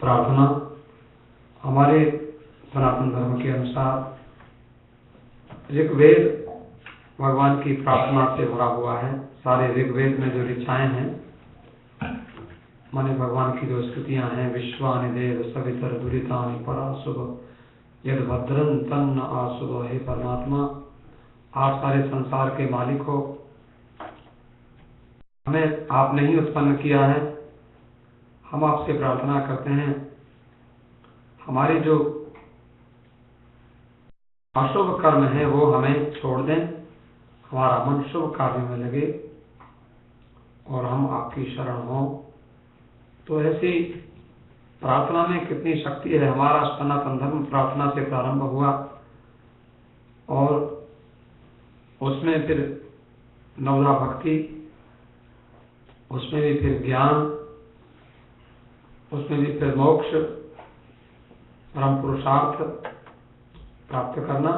प्रार्थना हमारे सनातन धर्म के अनुसार ऋग्वेद भगवान की प्रार्थना से भरा हुआ है। सारे ऋग्वेद में जो ऋचाएं हैं माने भगवान की जो स्तुतियां हैं, विश्वानि देव सवितर दुरितानि पराशुभ यद भद्रं तन्न आशुभ। हे परमात्मा, आप सारे संसार के मालिक हो, हमें आपने ही उत्पन्न किया है। हम आपसे प्रार्थना करते हैं हमारे जो अशुभ कर्म है वो हमें छोड़ दें, हमारा मन शुभ कार्य में लगे और हम आपकी शरण हों। तो ऐसी प्रार्थना में कितनी शक्ति है। हमारा सनातन धर्म प्रार्थना से प्रारंभ हुआ और उसमें फिर नवदा भक्ति, उसमें भी फिर ज्ञान, उसमें भी फिर मोक्ष, परम पुरुषार्थ प्राप्त करना।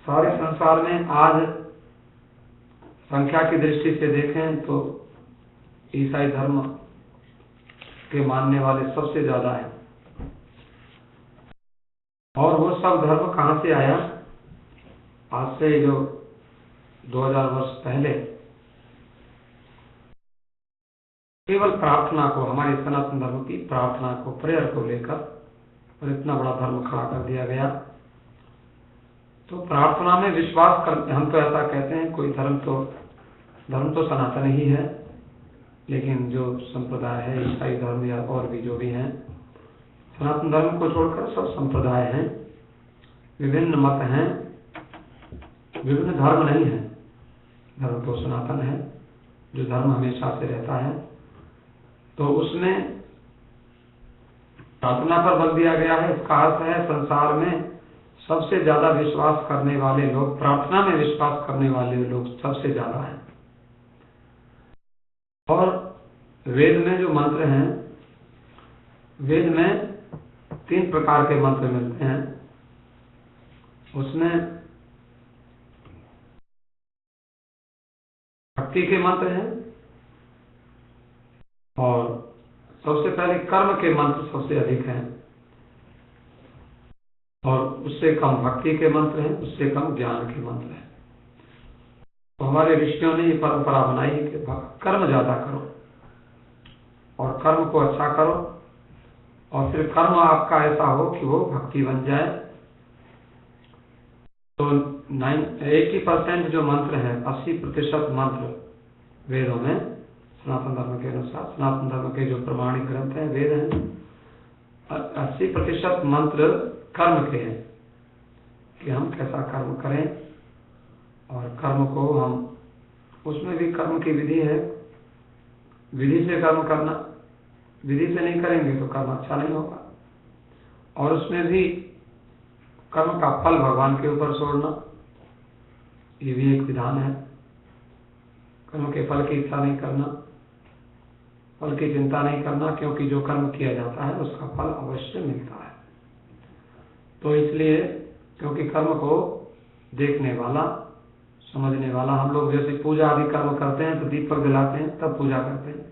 सारे संसार में आज संख्या की दृष्टि से देखें तो ईसाई धर्म के मानने वाले सबसे ज्यादा है। और वो सब धर्म कहां से आया? आज से जो 2000 वर्ष पहले केवल प्रार्थना को, हमारे सनातन धर्म की प्रार्थना को, प्रेयर को लेकर और इतना बड़ा धर्म खड़ा कर दिया गया। तो प्रार्थना में विश्वास करते, हम तो ऐसा कहते हैं, कोई धर्म तो सनातन ही है, लेकिन जो संप्रदाय है ईसाई धर्म या और भी जो भी हैं, सनातन धर्म को छोड़कर सब संप्रदाय हैं, विभिन्न मत हैं, विभिन्न धर्म नहीं है। धर्म तो सनातन है, जो धर्म हमेशा से रहता है। तो उसमें प्रार्थना पर बल दिया गया है। इसका अर्थ है संसार में सबसे ज्यादा विश्वास करने वाले लोग, प्रार्थना में विश्वास करने वाले लोग सबसे ज्यादा हैं। और वेद में जो मंत्र हैं, वेद में 3 प्रकार के मंत्र मिलते हैं। उसमें भक्ति के मंत्र हैं और सबसे पहले कर्म के मंत्र सबसे अधिक हैं और उससे कम भक्ति के मंत्र हैं, उससे कम ज्ञान के मंत्र हैं। तो हमारे ऋषियों ने ये परंपरा बनाई है कि कर्म ज्यादा करो और कर्म को अच्छा करो और फिर कर्म आपका ऐसा हो कि वो भक्ति बन जाए। तो 80% जो मंत्र है, 80% मंत्र वेदों में सनातन धर्म के अनुसार, सनातन धर्म के जो प्रमाणिक ग्रंथ हैं, वेद हैं, 80% मंत्र कर्म के हैं कि हम कैसा कर्म करें और कर्म को हम, उसमें भी कर्म की विधि है, विधि से कर्म करना। विधि से नहीं करेंगे तो कर्म अच्छा नहीं होगा। और उसमें भी कर्म का फल भगवान के ऊपर छोड़ना, ये भी एक विधान है। कर्म के फल की इच्छा नहीं करना, फल की चिंता नहीं करना, क्योंकि जो कर्म किया जाता है उसका फल अवश्य मिलता है। तो इसलिए क्योंकि कर्म को देखने वाला, समझने वाला, हम लोग जैसे पूजा आदि कर्म करते हैं तो दीपक जलाते हैं तब पूजा करते हैं।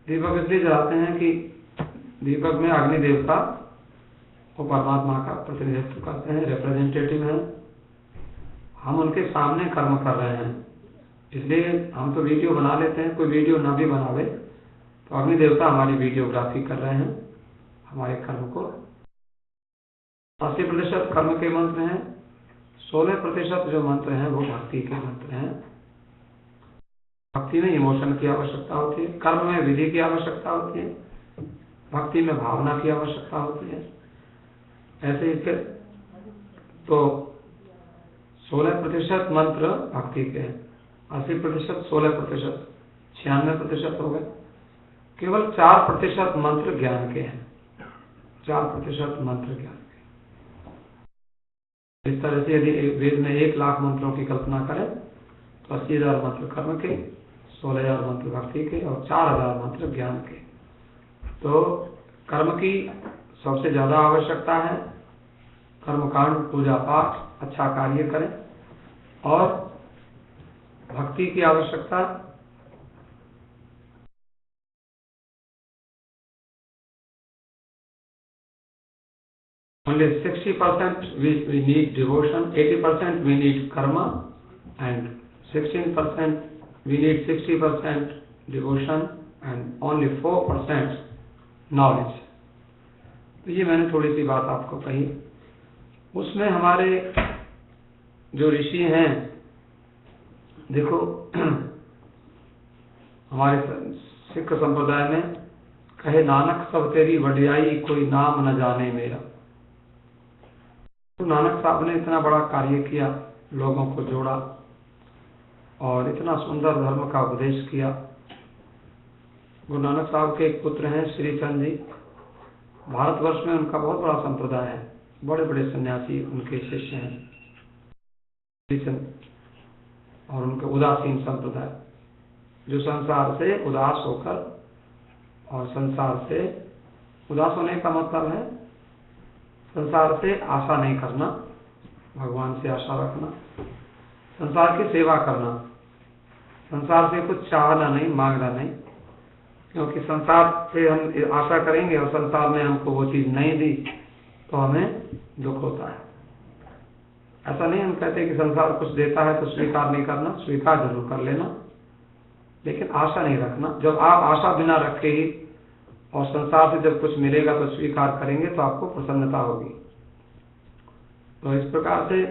दीपक इसलिए जलाते हैं कि दीपक में अग्नि देवता वो परमात्मा का प्रतिनिधित्व करते हैं, रिप्रेजेंटेटिव हैं। हम उनके सामने कर्म कर रहे हैं, इसलिए हम तो वीडियो बना लेते हैं। कोई वीडियो ना भी बनावे तो अग्नि देवता हमारी वीडियोग्राफी कर रहे हैं हमारे कर्म को। 80% कर्म के मंत्र हैं, 16% जो मंत्र हैं वो भक्ति के मंत्र हैं। भक्ति में इमोशन की आवश्यकता होती है, कर्म में विधि की आवश्यकता होती है, भक्ति में भावना की आवश्यकता होती है। ऐसे ही फिर तो 16% मंत्र भक्ति के हैं, 80% 16%, 96% हो गए। केवल 4% मंत्र ज्ञान के हैं, 4% मंत्र ज्ञान के। इस तरह से यदि वेद में 1 लाख मंत्रों की कल्पना करें तो 80,000 मंत्र कर्म के, 16,000 मंत्र भक्ति के और 4,000 मंत्र ज्ञान के। तो कर्म की सबसे ज्यादा आवश्यकता है। कर्मकांड, पूजा पाठ, अच्छा कार्य करें। और भक्ति की आवश्यकता only 60% we need devotion, 80% we need karma, and 16% we need 60% devotion and only 4% knowledge. तो ये मैंने थोड़ी सी बात आपको कही। उसमें हमारे जो ऋषि हैं, देखो हमारे सिख संप्रदाय में कहे नानक सब तेरी वडियाई, कोई नाम न जाने मेरा। तो नानक साहब ने इतना बड़ा कार्य किया, लोगों को जोड़ा और इतना सुंदर धर्म का उपदेश किया। गुरु नानक साहब के एक पुत्र हैं श्री चंद जी। भारतवर्ष में उनका बहुत बड़ा संप्रदाय है, बड़े बड़े सन्यासी उनके शिष्य हैं श्री चंद, और उनके उदासीन संप्रदाय, जो संसार से उदास होकर, और संसार से उदास होने का मतलब है संसार से आशा नहीं करना, भगवान से आशा रखना, संसार की सेवा करना, संसार से कुछ चाहना नहीं, मांगना नहीं, क्योंकि संसार से हम आशा करेंगे और संसार ने हमको वो चीज नहीं दी तो हमें दुख होता है। ऐसा नहीं हम कहते कि संसार कुछ देता है तो स्वीकार नहीं करना, स्वीकार जरूर कर लेना, लेकिन आशा नहीं रखना। जब आप आशा बिना रखे ही और संसार से जब कुछ मिलेगा तो स्वीकार करेंगे तो आपको प्रसन्नता होगी। तो इस प्रकार से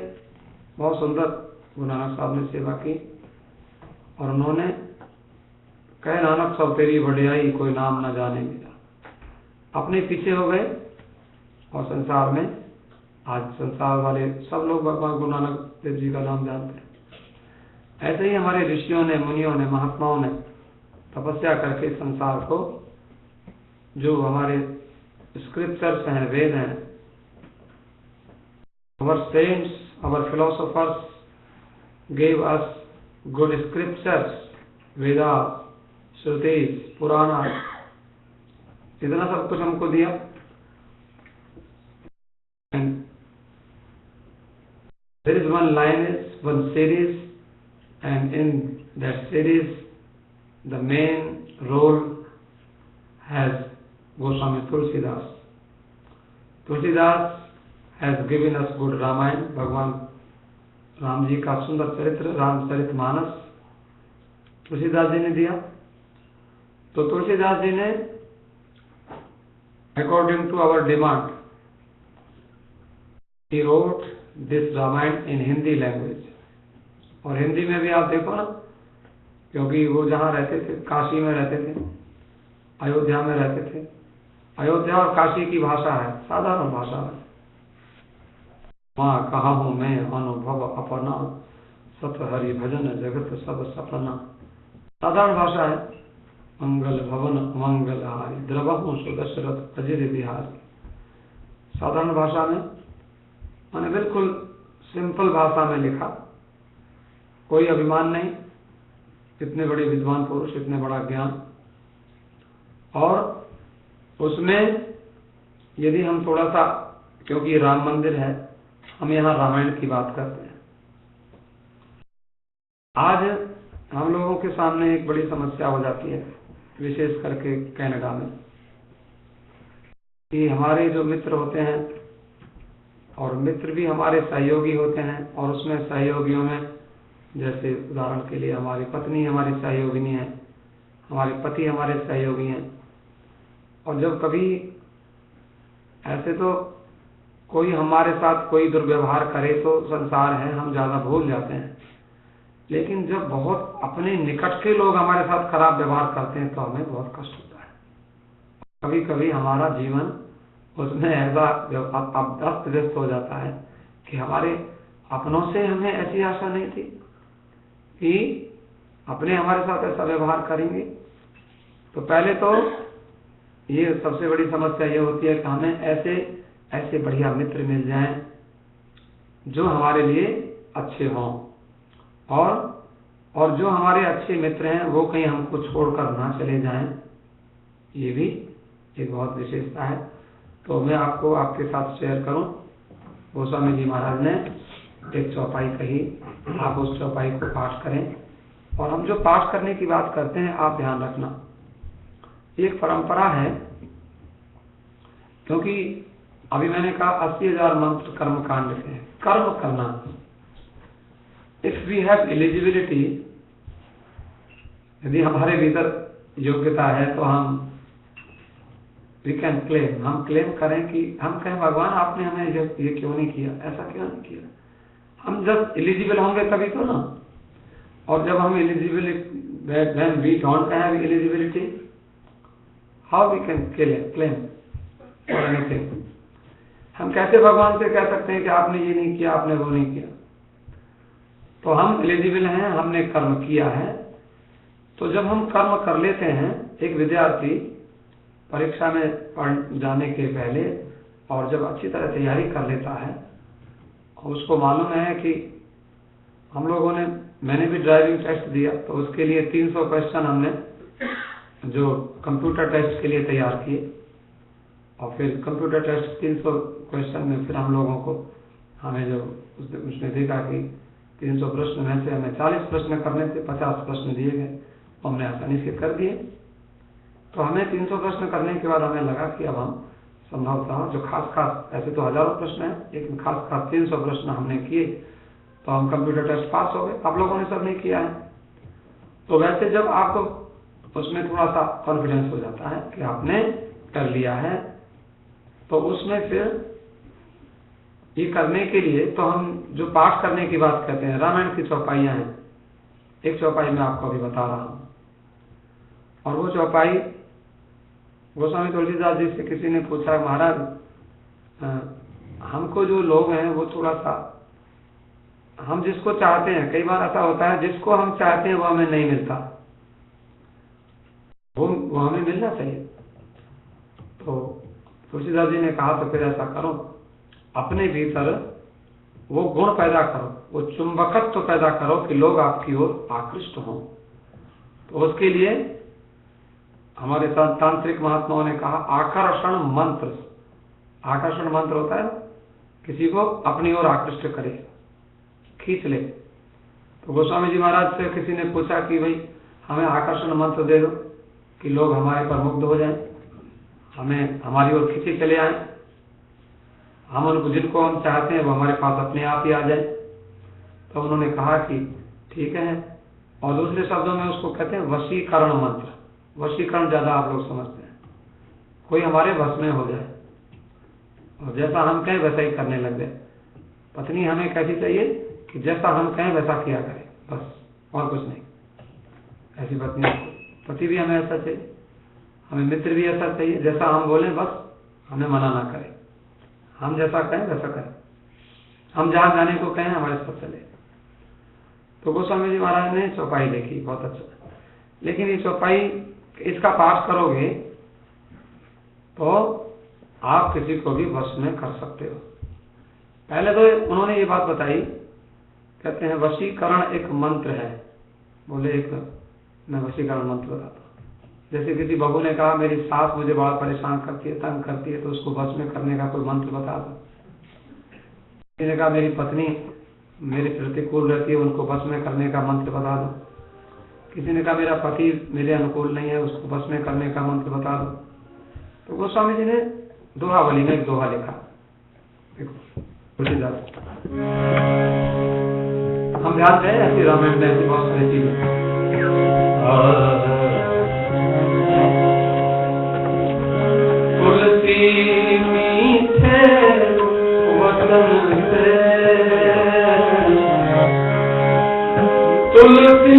बहुत सुंदर गुरु नानक साहब ने सेवा की, और उन्होंने कहे नानक सब तेरी वडियाई, कोई नाम न जाने मेरा। अपने पीछे हो गए और संसार में, आज संसार वाले सब लोग भगवान गुरु नानक देव जी का नाम जानते हैं। ऐसे ही हमारे ऋषियों ने, मुनियों ने, महात्माओं ने तपस्या करके संसार को, जो हमारे स्क्रिप्चर्स हैं, वेद हैं, our saints, our philosophers gave us good scriptures, Vedas, Shrutis, Puranas, इतना सब कुछ हमको दिया। And there is one lineage, one series, and in that series the main role has Goswami Tulsidas. Tulsidas has given us good Ramayana, भगवान राम जी का सुंदर चरित्र, रामचरितमानस तुलसीदास जी ने दिया। तो तुलसीदास जी ने according to our demand he wrote this Ramayana in Hindi language. और हिंदी में भी आप देखो ना, क्योंकि वो जहाँ रहते थे, काशी में रहते थे, अयोध्या में रहते थे। अयोध्या और काशी की भाषा है, साधारण भाषा है। वहाँ कहा हूँ मैं अनुभव अपना, सत हरि भजन जगत सब सपना। साधारण भाषा है। मंगल भवन मंगल हारी, द्रवहु सुदशरथ अजिर बिहारी। साधारण भाषा में, मैंने बिल्कुल सिंपल भाषा में लिखा, कोई अभिमान नहीं, इतने बड़े विद्वान पुरुष, इतने बड़ा ज्ञान। और उसमें यदि हम थोड़ा सा, क्योंकि राम मंदिर है, हम यहाँ रामायण की बात करते हैं। आज हम लोगों के सामने एक बड़ी समस्या हो जाती है, विशेष करके कनाडा में, कि हमारे जो मित्र होते हैं, और मित्र भी हमारे सहयोगी होते हैं, और उसमें सहयोगियों में जैसे उदाहरण के लिए हमारी पत्नी हमारी सहयोगिनी है, हमारे पति हमारे सहयोगी हैं। और जब कभी ऐसे तो कोई हमारे साथ कोई दुर्व्यवहार करे तो संसार है, हम ज़्यादा भूल जाते हैं, लेकिन जब बहुत अपने निकट के लोग हमारे साथ खराब व्यवहार करते हैं तो हमें बहुत कष्ट होता है। कभी कभी हमारा जीवन उसमें ऐसा अस्त व्यस्त हो जाता है कि हमारे अपनों से हमें ऐसी आशा नहीं थी कि अपने हमारे साथ ऐसा व्यवहार करेंगे। तो पहले तो ये सबसे बड़ी समस्या ये होती है कि हमें ऐसे बढ़िया मित्र मिल जाएं जो हमारे लिए अच्छे हों, और जो हमारे अच्छे मित्र हैं वो कहीं हमको छोड़कर ना चले जाएं, ये भी एक बहुत विशेषता है। तो मैं आपको आपके साथ शेयर करूं, गोस्वामी जी महाराज ने एक चौपाई कही, आप उस चौपाई को पाठ करें। और हम जो पाठ करने की बात करते हैं, आप ध्यान रखना, एक परंपरा है, क्योंकि अभी मैंने कहा 80,000 मंत्र कर्म कांड के हैं। कर्म करना, इफ वी हैव एलिजिबिलिटी, यदि हमारे भीतर योग्यता है तो हम वी कैन क्लेम, हम क्लेम करें कि हम कहें भगवान आपने हमें ये क्यों नहीं किया, ऐसा क्यों नहीं किया। हम जब एलिजिबल होंगे तभी तो ना। और जब हम eligible, when we don't have eligibility, how we can claim for anything. हम कैसे भगवान से कह सकते हैं कि आपने ये नहीं किया, आपने वो नहीं किया। तो हम एलिजिबल हैं, हमने कर्म किया है। तो जब हम कर्म कर लेते हैं, एक विद्यार्थी परीक्षा में पढ़ जाने के पहले और जब अच्छी तरह तैयारी कर लेता है, उसको मालूम है कि हम लोगों ने, मैंने भी ड्राइविंग टेस्ट दिया तो उसके लिए 300 क्वेश्चन हमने जो कंप्यूटर टेस्ट के लिए तैयार किए, और फिर कंप्यूटर टेस्ट 300 क्वेश्चन में फिर हम लोगों को, हमें जो उसने देखा कि 300 प्रश्न में से हमें 40 प्रश्न करने थे, 50 प्रश्न दिए गए, हमने आसानी से कर दिए। तो हमें 300 प्रश्न करने के बाद हमें लगा कि अब हम संभवतः जो खास ऐसे तो हजारों प्रश्न हैं, लेकिन खास 300 प्रश्न हमने किए तो हम कंप्यूटर टेस्ट पास हो गए। आप लोगों ने सब नहीं किया है। तो वैसे जब आपको उसमें थोड़ा सा कॉन्फिडेंस हो जाता है कि आपने कर लिया है, तो उसमें फिर ये करने के लिए तो हम जो पाठ करने की बात कहते हैं, रामायण की चौपाइयाँ हैं। एक चौपाई मैं आपको अभी बता रहा हूँ, और वो चौपाई गोस्वामी तुलसीदास जी से किसी ने पूछा, महाराज हमको जो लोग हैं वो थोड़ा सा, हम जिसको चाहते हैं, कई बार ऐसा होता है जिसको हम चाहते हैं वो हमें नहीं मिलता, वो हमें मिलना चाहिए। तो तुलसीदास जी ने कहा तो फिर ऐसा करो, अपने भीतर वो गुण पैदा करो, वो चुंबकत्व तो पैदा करो कि लोग आपकी ओर आकृष्ट हों। तो उसके लिए हमारे तांत्रिक महात्माओं ने कहा आकर्षण मंत्र। आकर्षण मंत्र होता है किसी को अपनी ओर आकृष्ट करे, खींच ले। तो गोस्वामी जी महाराज से किसी ने पूछा कि भाई हमें आकर्षण मंत्र दे दो कि लोग हमारे पर मुग्ध हो जाएं, हमें हमारी ओर खींचे चले आए, हम उनको जिनको हम चाहते हैं वो हमारे पास अपने आप ही आ जाए। तो उन्होंने कहा कि ठीक है, और दूसरे शब्दों में उसको कहते हैं वशीकरण मंत्र। वशीकरण ज्यादा आप लोग समझते हैं, कोई हमारे वश में हो जाए और जैसा हम कहें वैसा ही करने लग जाए। पत्नी हमें कैसी चाहिए कि जैसा हम कहें वैसा किया करे, बस और कुछ नहीं। ऐसी पत्नी, पति भी हमें ऐसा चाहिए, हमें मित्र भी ऐसा चाहिए, जैसा हम बोलें बस हमें मना ना करें, हम जैसा कहें वैसा करें, हम जहां जाने को कहें हमारे साथ चले। तो गोस्वामी जी महाराज ने चौपाई देखी, बहुत अच्छा। लेकिन ये चौपाई, इसका पाठ करोगे तो आप किसी को भी वश में कर सकते हो। पहले तो उन्होंने ये बात बताई, कहते हैं वशीकरण एक मंत्र है। बोले एक मैं वशीकरण मंत्र बताता हूँ। जैसे किसी बहू ने कहा मेरी सास मुझे बड़ा परेशान करती है, तंग करती है, तो उसको वश में करने का कोई मंत्र बता दो। किसी ने कहा मेरी पत्नी मेरे प्रतिकूल रहती है, उनको वश में करने का मंत्र बता दो। किसी ने कहा मेरा पति मेरे अनुकूल नहीं है, उसको वश में करने का मंत्र बता दो। तो गोस्वामी जी ने दोहावली में एक दोहा लिखा, देखो तुलसीदास। हम ध्यान दें, ऐसी रामायण में ऐसी बहुत सारी चीजें। तुलसी मीठे वचन से, तुलसी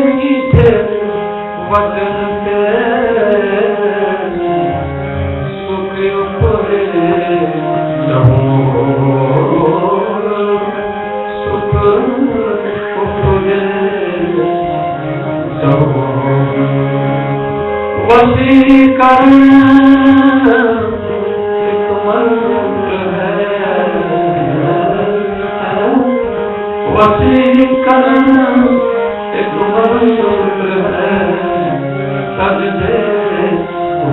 मीठे वचन से सुख उपजे सुख उपजे वशीकरण एक मंत्र है, वशीकरण एक मंत्र है, सजदे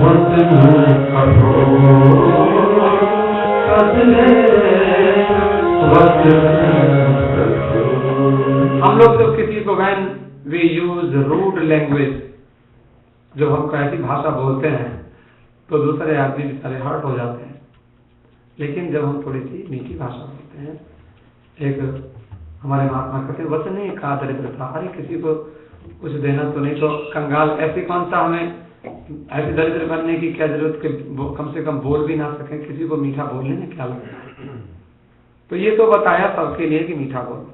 वचन कठोर, सजदे वचन कठोर। हम लोग जब किसी को when we use rude language, जब हम ऐसी भाषा बोलते हैं तो दूसरे आदमी सारे हर्ट हो जाते हैं। लेकिन जब हम थोड़ी सी मीठी भाषा बोलते हैं, एक हमारे महात्मा कहते हैं वचन नहीं कहा दरिद्रता, अरे किसी को कुछ देना तो नहीं तो कंगाल, ऐसी कौन सा हमें ऐसे दरिद्र बनने की क्या जरूरत कि कम से कम बोल भी ना सकें, किसी को मीठा बोलने में क्या लगता है। तो ये तो बताया सबके लिए कि मीठा बोलो,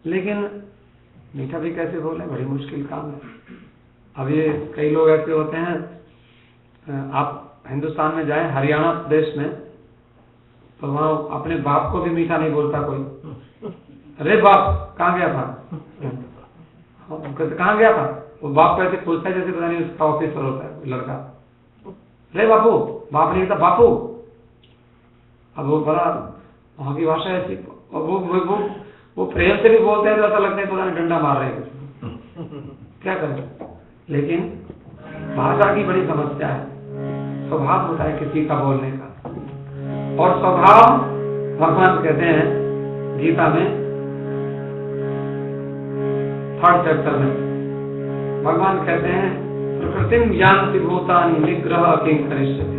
लेकिन मीठा भी कैसे बोले, बड़ी मुश्किल काम है। अब ये कई लोग ऐसे होते हैं, आप हिंदुस्तान में जाएं, हरियाणा प्रदेश में, तो वहाँ अपने बाप को भी मीठा नहीं बोलता कोई। अरे बाप कहाँ गया था, कहाँ गया था, वो बाप को ऐसे पूछता है जैसे पता नहीं उसका ऑफिसर होता है लड़का। अरे बापू, बाप नहीं कहता बापू। अब वो बड़ा वहाँ की भाषा ऐसी, वो प्रेम से भी बोलते हैं तो ऐसा लगता है पता नहीं डंडा मार रहे हैं, क्या करें। लेकिन भाषा की बड़ी समस्या है, स्वभाव होता है किसी का बोलने का, और स्वभाव भगवान कहते हैं गीता में 3rd चैप्टर में, भगवान कहते हैं प्रकृतिम ज्ञानति भूतानि निग्रह किं करिष्यति।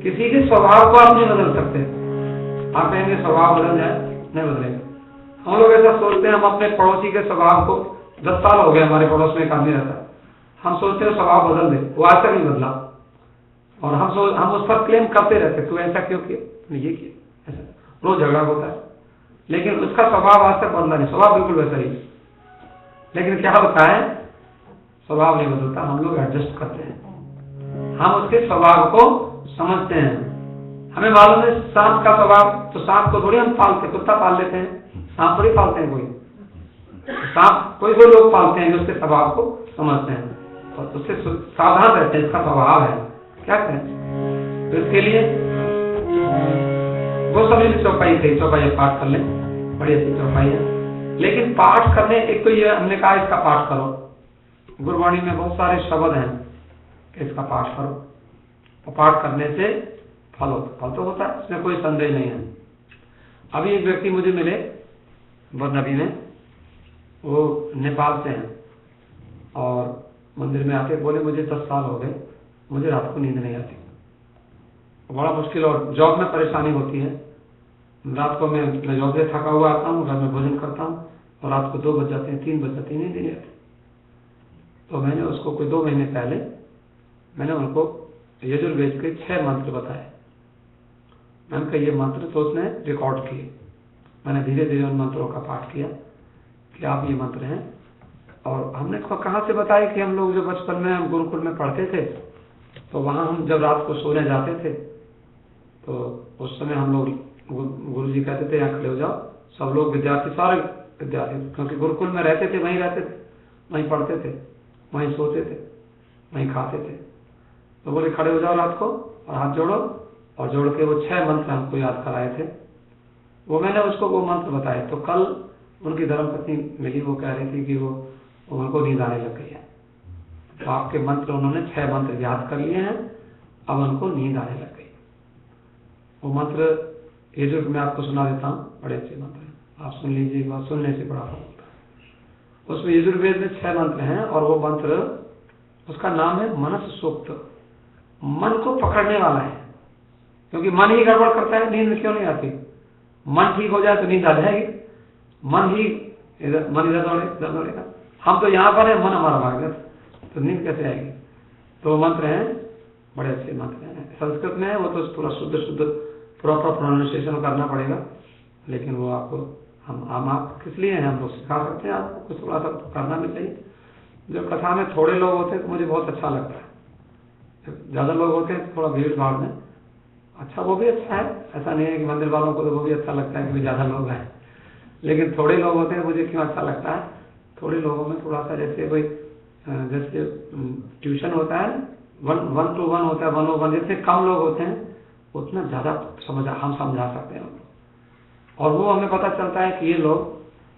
किसी के स्वभाव को आप नहीं बदल सकते। आप कहेंगे स्वभाव बदल जाए, नहीं बदलेगा। हम लोग ऐसा सोचते हैं, हम अपने पड़ोसी के स्वभाव को, 10 साल हो गए हमारे पड़ोस में एक आदमी रहता है, हम सोचते हैं स्वभाव बदल दे, वो आज तक नहीं बदला, और हम उस पर क्लेम करते रहते, तू ऐसा क्यों किया, तुमने ये किया, ऐसा रोज झगड़ा होता है, लेकिन उसका स्वभाव आज तक बदला नहीं, स्वभाव बिल्कुल वैसा ही। लेकिन क्या होता है, स्वभाव नहीं बदलता, हम लोग एडजस्ट करते हैं, हम उसके स्वभाव को समझते हैं। हमें मालूम है सांप का स्वभाव, तो सांप को थोड़ी हम पालते, कुत्ता पाल लेते हैं, सांप थोड़ी पालते हैं कोई, सांप कोई लोग पालते हैं जो उसके स्वभाव को समझते हैं और उससे सावधान रहते हैं, इसका स्वभाव है, क्या करें। तो इसके लिए वो समझ ली चौपाई थे, चौपाई पाठ कर ले, बड़ी अच्छी चौपाई है। लेकिन पाठ करने, एक तो ये हमने कहा इसका पाठ करो, गुरबाणी में बहुत सारे शब्द हैं कि इसका पाठ करो, और पाठ करने से फल तो होता है, इसमें कोई संदेह नहीं है। अभी एक व्यक्ति मुझे मिले बरनबी में, वो नेपाल से हैं और मंदिर में आते बोले मुझे 10 साल हो गए, मुझे रात को नींद नहीं आती, बड़ा मुश्किल, और जॉब में परेशानी होती है। रात को मैं जॉब से थका हुआ आता हूँ, घर में भोजन करता हूँ और रात को 2 बज जाते हैं, 3 बज जाते हैं, नींद नहीं आती। तो मैंने उसको कोई 2 महीने पहले मैंने उनको यजुर्वेद के 6 मंत्र बताए। मैंने कहा ये मंत्र, तो उसने रिकॉर्ड किए। मैंने धीरे धीरे उन मंत्रों का पाठ किया कि आप ये मंत्र हैं, और हमने कहाँ से बताया कि हम लोग जो बचपन में हम गुरुकुल में पढ़ते थे, तो वहाँ हम जब रात को सोने जाते थे तो उस समय हम लोग गुरु जी कहते थे यहाँ खड़े हो जाओ, सब लोग विद्यार्थी, सारे विद्यार्थी, क्योंकि गुरुकुल में रहते थे, वहीं रहते थे, वहीं पढ़ते थे, वहीं सोते थे, वहीं खाते थे। तो बोले खड़े हो जाओ रात को और हाथ जोड़ो, और जोड़ के वो 6 मंत्र हमको याद कराए थे। वो मैंने उसको वो मंत्र बताए। तो कल उनकी धर्मपत्नी मिली, वो कह रही थी कि वो उनको नींद आने लग गई है। तो आपके मंत्र, उन्होंने 6 मंत्र याद कर लिए हैं, अब उनको नींद आने लग गई। वो मंत्र ये जो मैं आपको सुना देता हूँ, बड़े अच्छे मंत्र हैं, आप सुन लीजिए, एक बार सुनने से बड़ा फल होता है। उसमें यजुर्वेद में 6 मंत्र हैं, और वो मंत्र, उसका नाम है मनस सूक्त। मन को पकड़ने वाला है, क्योंकि मन ही गड़बड़ करता है, नींद क्यों नहीं आती। मन ठीक हो जाए तो नींद आ जाएगी, मन इधर दौड़ेगा। हम तो यहाँ पर है, मन हमारा भाग जाता, तो नींद कैसे आएगी। तो मंत्र हैं, बड़े अच्छे मंत्र हैं, संस्कृत में है, वो तो पूरा शुद्ध प्रॉपर प्रोनाउंसिएशन करना पड़ेगा, लेकिन वो आपको हम आप किस लिए हैं, हम लोग सिखा सकते हैं आपको, कुछ थोड़ा सा तो करना भी चाहिए। जब कथा में थोड़े लोग होते हैं तो मुझे बहुत अच्छा लगता है, ज़्यादा लोग होते हैं तो थोड़ा भीड़ भाड़ में अच्छा, वो भी अच्छा है, ऐसा नहीं है कि मंदिर वालों को तो वो भी अच्छा लगता है कि ज़्यादा लोग हैं, लेकिन थोड़े लोग होते हैं, मुझे क्यों अच्छा लगता है, थोड़े लोगों में थोड़ा सा जैसे कोई जैसे ट्यूशन होता है, 1 to 1 होता है, 101, जितने कम लोग होते हैं उतना ज़्यादा हम समझा सकते हैं उनको, और वो हमें पता चलता है कि ये लोग,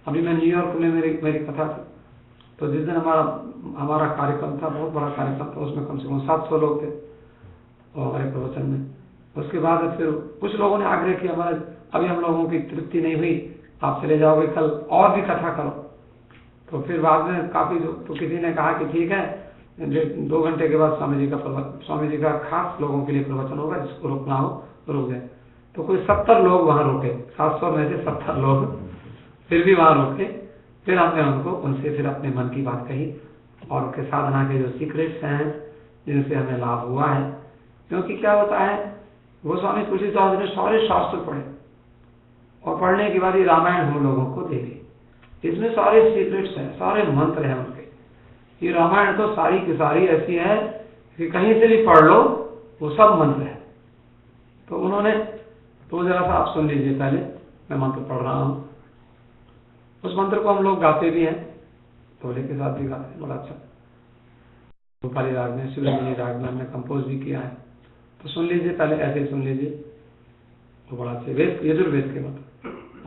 अभी मैं न्यूयॉर्क में मेरी कथा थी, तो जिस दिन हमारा कार्यक्रम था, बहुत बड़ा कार्यक्रम था, उसमें कम से कम 700 लोग थे और हमारे प्रवचन में। उसके बाद फिर कुछ लोगों ने आग्रह किया, महाराज अभी हम लोगों की तृप्ति नहीं हुई, आप चले जाओगे, कल और भी कथा करो। तो फिर बाद में काफ़ी तो किसी ने कहा कि ठीक है, 2 घंटे के बाद स्वामी जी का खास लोगों के लिए प्रवचन होगा, जिसको रुकना हो रुक गए। तो कोई 70 लोग वहाँ रुके, 700 में से 70 लोग फिर भी वहाँ रुके। फिर हमने उनसे फिर अपने मन की बात कही और उनके साधना के जो सीक्रेट्स हैं जिनसे हमें लाभ हुआ है। क्योंकि क्या होता है, गोस्वामी तुलसीदास ने सारे शास्त्र पढ़े और पढ़ने के बाद ये रामायण हम लोगों को दे दी। इसमें सारे सीक्रेट्स हैं, सारे मंत्र हैं उनके। ये रामायण तो सारी की सारी ऐसी है कि कहीं से भी पढ़ लो वो सब मंत्र है। तो उन्होंने, तो जरा सा आप सुन लीजिए, पहले मैं मंत्र पढ़ रहा हूँ। उस मंत्र को हम लोग गाते भी हैं, तोले के साथ भी गाते हैं, बड़ा अच्छा। रूपाली राग में, शिवरंजनी राग में हमने कंपोज भी किया है। तो सुन लीजिए, पहले ऐसे सुन लीजिए, तो बड़ा अच्छे वेद, यजुर्वेद के मंत्र।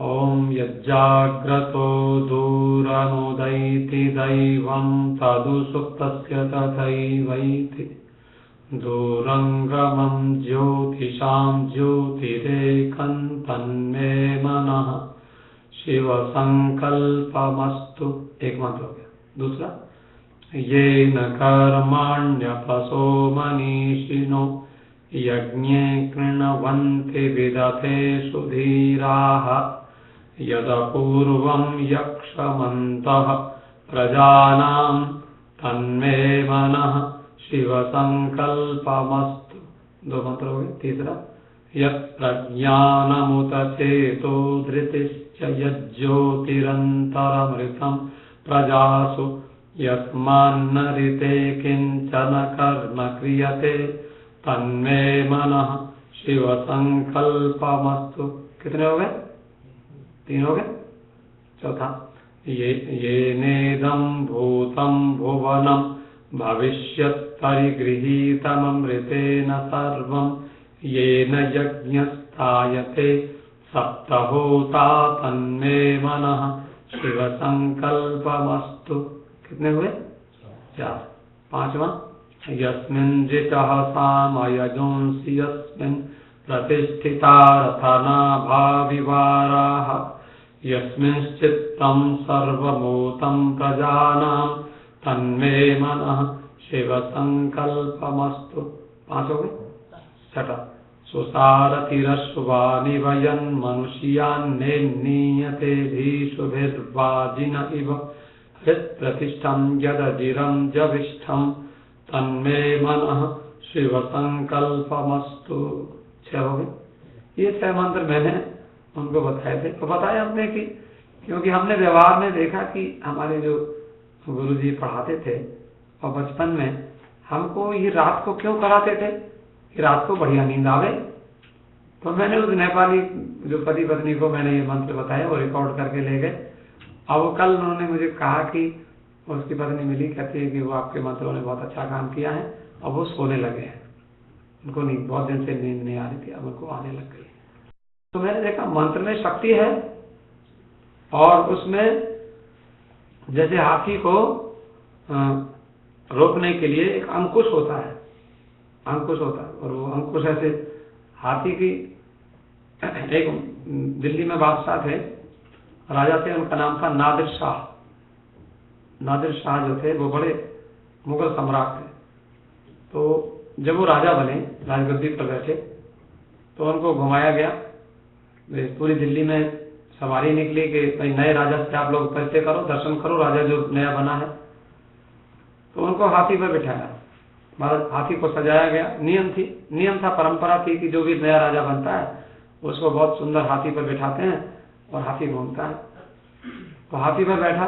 ओम यज्जाग्रतो दूरनुदैति दैवं तदुसुप्तस्य तथैवैति दूरंगमं ज्योतिषां ज्योतिरेकं तन्मे मनः शिव संकल्पमस्तु। एक मंत्र हो गया। दूसरा, येन कर्माण्यपसो मनीषिणो यज्ञे कृण्वन्ति विदथेषु धीराः यदपूर्वं यक्षमन्तः प्रजानां तन्मे मनः शिव संकल्पमस्तु। दो मंत्र हो गए। तीसरा, यत्प्रज्ञानमुत चेतो धृतिश्च यज्ज्योतिरन्तरमृतं प्रजासु यस्मान्न ऋते किंचन कर्म क्रियते तन्मे मनः शिव संकल्पमस्तु। कितने हो गए? 3 हो गए। चौथा, ये नेदं भूतं भुवनं भविष्यत् परिगृहीतममृतेन सर्वं येन यज्ञस्थायते सप्तहोता तन्मे मनः शिव संकल्पमस्तु। कितने हुए? 4। पांचवा, यस्मिन् जितः सामयजोंसि यस्मिन् प्रतिष्ठिता रथनाभा विवाराः यस्मिंश्चित्तं सर्वभूतं प्रजानां तन्मे मनः शिव संकल्पमस्तु। 5 हो गए। 6, सुसारथिरश्वानि वयन् मनुष्यान्नेनीयते धीशुभिर्वाजिन इव हृत्प्रतिष्ठं यदजिरं जविष्ठं तन्मे मनः शिव संकल्पमस्तु। 6 हो गए। ये 6 मंत्र मैंने उनको बताए थे। तो बताया हमने कि क्योंकि हमने व्यवहार में देखा कि हमारे जो गुरु जी पढ़ाते थे और बचपन में हमको ये रात को क्यों कराते थे कि रात को बढ़िया नींद आवे। तो मैंने उस नेपाली जो पति पत्नी को मैंने ये मंत्र बताया, वो रिकॉर्ड करके ले गए। अब वो कल उन्होंने मुझे कहा कि उसकी पत्नी मिली, कहती है कि वो आपके मंत्रों ने बहुत अच्छा काम किया है और वो सोने लगे हैं। उनको नींद, बहुत दिन से नींद नहीं आ रही थी, अब उनको आने लग गई। तो मैंने देखा मंत्र में शक्ति है और उसमें जैसे हाथी को रोकने के लिए एक अंकुश होता है, अंकुश होता है, और वो अंकुश ऐसे हाथी की, एक दिल्ली में बादशाह थे, राजा थे, उनका नाम था नादिर शाह। नादिर शाह जो थे वो बड़े मुगल सम्राट थे। तो जब वो राजा बने, राजगद्दी पर बैठे, तो उनको घुमाया गया। पूरी दिल्ली में सवारी निकली कि भाई नए राजा से आप लोग परिचय करो, दर्शन करो, राजा जो नया बना है। तो उनको हाथी पर बिठाया, हाथी को सजाया गया। नियम था, परंपरा थी कि जो भी नया राजा बनता है उसको बहुत सुंदर हाथी पर बिठाते हैं और हाथी घूमता है। तो हाथी पर बैठा,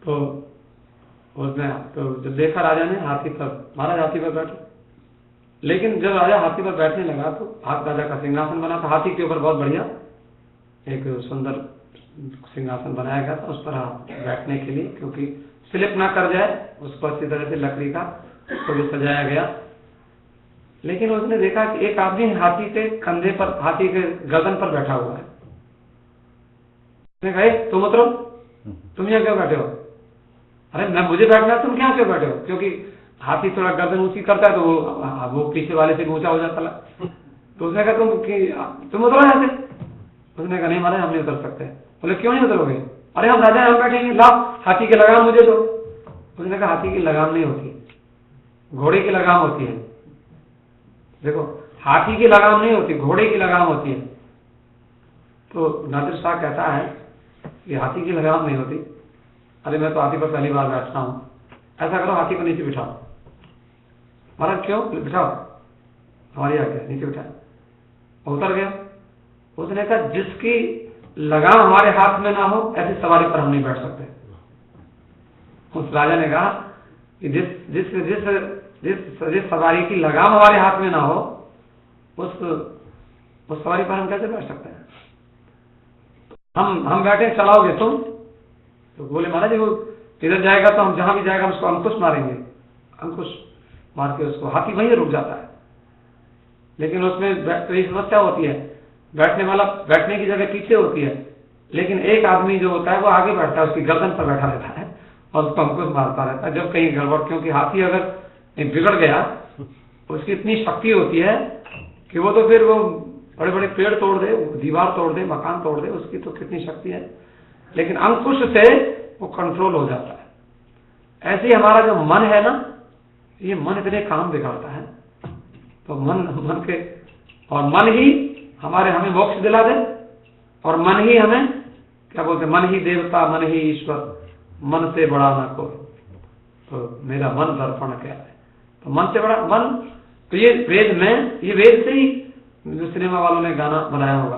तो उसने तो जब देखा राजा ने हाथी पर, महाराज हाथी पर बैठे। लेकिन जब राजा हाथी पर बैठने लगा तो राजा का सिंहासन बना था, हाथी के ऊपर बहुत बढ़िया एक सुंदर सिंहासन बनाया गया था उस पर बैठने के लिए, क्योंकि स्लिप ना कर जाए उसको अच्छी तरह से लकड़ी का उसको भी सजाया गया। लेकिन उसने देखा कि एक आदमी हाथी के कंधे पर, हाथी के गर्दन पर बैठा हुआ है। उसने कहा, तुम उतरो, तुम यहाँ क्यों बैठे हो? अरे मैं, मुझे बैठना, तुम क्या क्यों बैठे हो? क्योंकि हाथी थोड़ा गर्दन ऊंची करता है तो वो पीछे वाले से ऊंचा हो जाता है। तो उसने कहा तुम उतरो यहाँ से। उसने कहा नहीं महाराज, हम नहीं उतर सकते। बोले क्यों नहीं उतरोगे? अरे हम राजा यहाँ बैठेंगे, लाओ हाथी की लगाम मुझे दो। उसने कहा हाथी की लगाम नहीं होती, घोड़े की लगाम होती है। देखो हाथी की लगाम नहीं होती, घोड़े की लगाम होती है। तो नादिर शाह कहता है कि हाथी की लगाम नहीं होती। अरे मैं तो हाथी पर पहली बार बैठता हूं, ऐसा करो हाथी को नीचे बिठाओ। महाराज क्यों? बिठाओ, हमारी आज्ञा, नीचे बिठाया। उतर गया। उसने कहा जिसकी लगाम हमारे हाथ में ना हो ऐसी सवारी पर हम नहीं बैठ सकते। उस राजा ने कहा कि जिस सवारी की लगाम हमारे हाथ में ना हो उस सवारी पर हम कैसे बैठ सकते हैं? हम बैठे, चलाओगे तुम? तो बोले महाराज वो इधर जाएगा तो हम जहां भी जाएगा उसको अंकुश मारेंगे। अंकुश मार के उसको हाथी वहीं रुक जाता है। लेकिन उसमें तो ये समस्या होती है, बैठने वाला बैठने की जगह पीछे होती है, लेकिन एक आदमी जो होता है वो आगे बैठता है, उसकी गर्दन पर बैठा रहता है और उसको अंकुश मारता रहता है जब कहीं गड़बड़। क्योंकि हाथी अगर बिगड़ गया उसकी इतनी शक्ति होती है कि वो तो फिर वो बड़े बड़े पेड़ तोड़ दे, दीवार तोड़ दे, मकान तोड़ दे, उसकी तो कितनी शक्ति है। लेकिन अंकुश से वो कंट्रोल हो जाता है। ऐसे ही हमारा जो मन है ना, ये मन इतने काम बिगाड़ता है। तो मन के और मन ही हमें मोक्ष दिला दे, और मन ही हमें क्या बोलते, मन ही देवता, मन ही ईश्वर, मन से बड़ा ना कोई। तो मेरा मन दर्पण क्या है? तो मन से बड़ा मन। तो ये वेद में, ये वेद से ही जो सिनेमा वालों ने गाना बनाया होगा,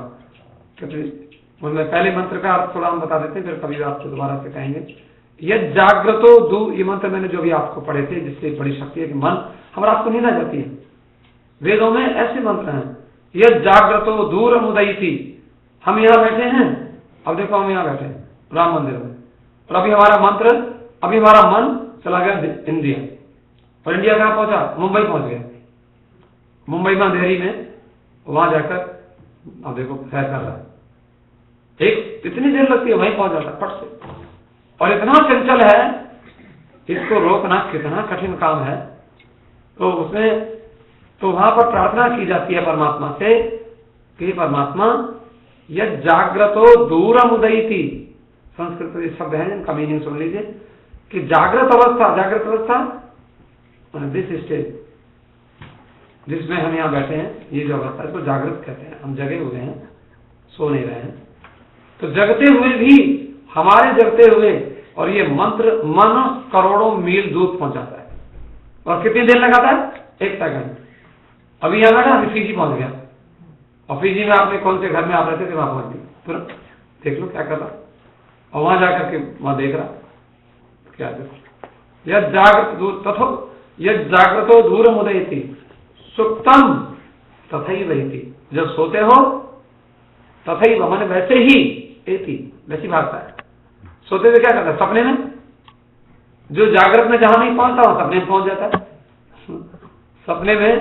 क्योंकि उनमें पहले मंत्र का अर्थ थोड़ा हम बता देते हैं, फिर कभी आपको दोबारा से कहेंगे। यह जागृतो दूर, ये मंत्र मैंने जो भी आपको पढ़े थे, जिससे बड़ी शक्ति है कि मन हमारा आपको नींद आ जाती है। वेदों में ऐसे मंत्र हैं, यह जागृतो दूर मुदयति। हम यहाँ बैठे हैं, अब देखो हम यहाँ बैठे हैं राम मंदिर में, और अभी हमारा मन चला गया इंडिया। और इंडिया कहाँ पहुंचा? मुंबई पहुंच गया। मुंबई में अंधेरी में वहां जाकर अब देखो सैर कर रहा है, एक इतनी देर लगती है, वहीं पहुंच जाता है फट से। और इतना चंचल है, इसको रोकना कितना कठिन काम है। तो उसमें तो वहां पर प्रार्थना की जाती है परमात्मा से कि परमात्मा यह जागृतो दूरम उदयति। संस्कृत शब्द है, इनका मीनिंग सुन लीजिए कि जागृत अवस्था दिस स्टेज जिसमें हम यहाँ बैठे हैं, ये जो अवस्था है इसको जागृत कहते हैं। हम जगे हुए हैं, सो नहीं रहे हैं। तो जगते हुए भी, हमारे जगते हुए, और ये मंत्र मन करोड़ों मील दूर पहुंचाता है। और कितनी देर लगाता है? 1 सेकंड। अभी यहाँ बैठा, अभी फीजी पहुंच गया, और फीजी में आपने कौन से घर में आप रहते थे, वहां पहुंच गई तुरंत। देख लो क्या कर रहा, और वहां जाकर के वहां देख रहा क्या देखो। यह जागृतो दूर मुदयति सुप्तम तथैवैति। जब सोते हो तथैव मन वैसे ही, एति वैसी भाषा है। सोते हुए क्या करता है? सपने में, जो जागृत में जहां नहीं पहुंचता वहां सपने में पहुंच जाता है। सपने में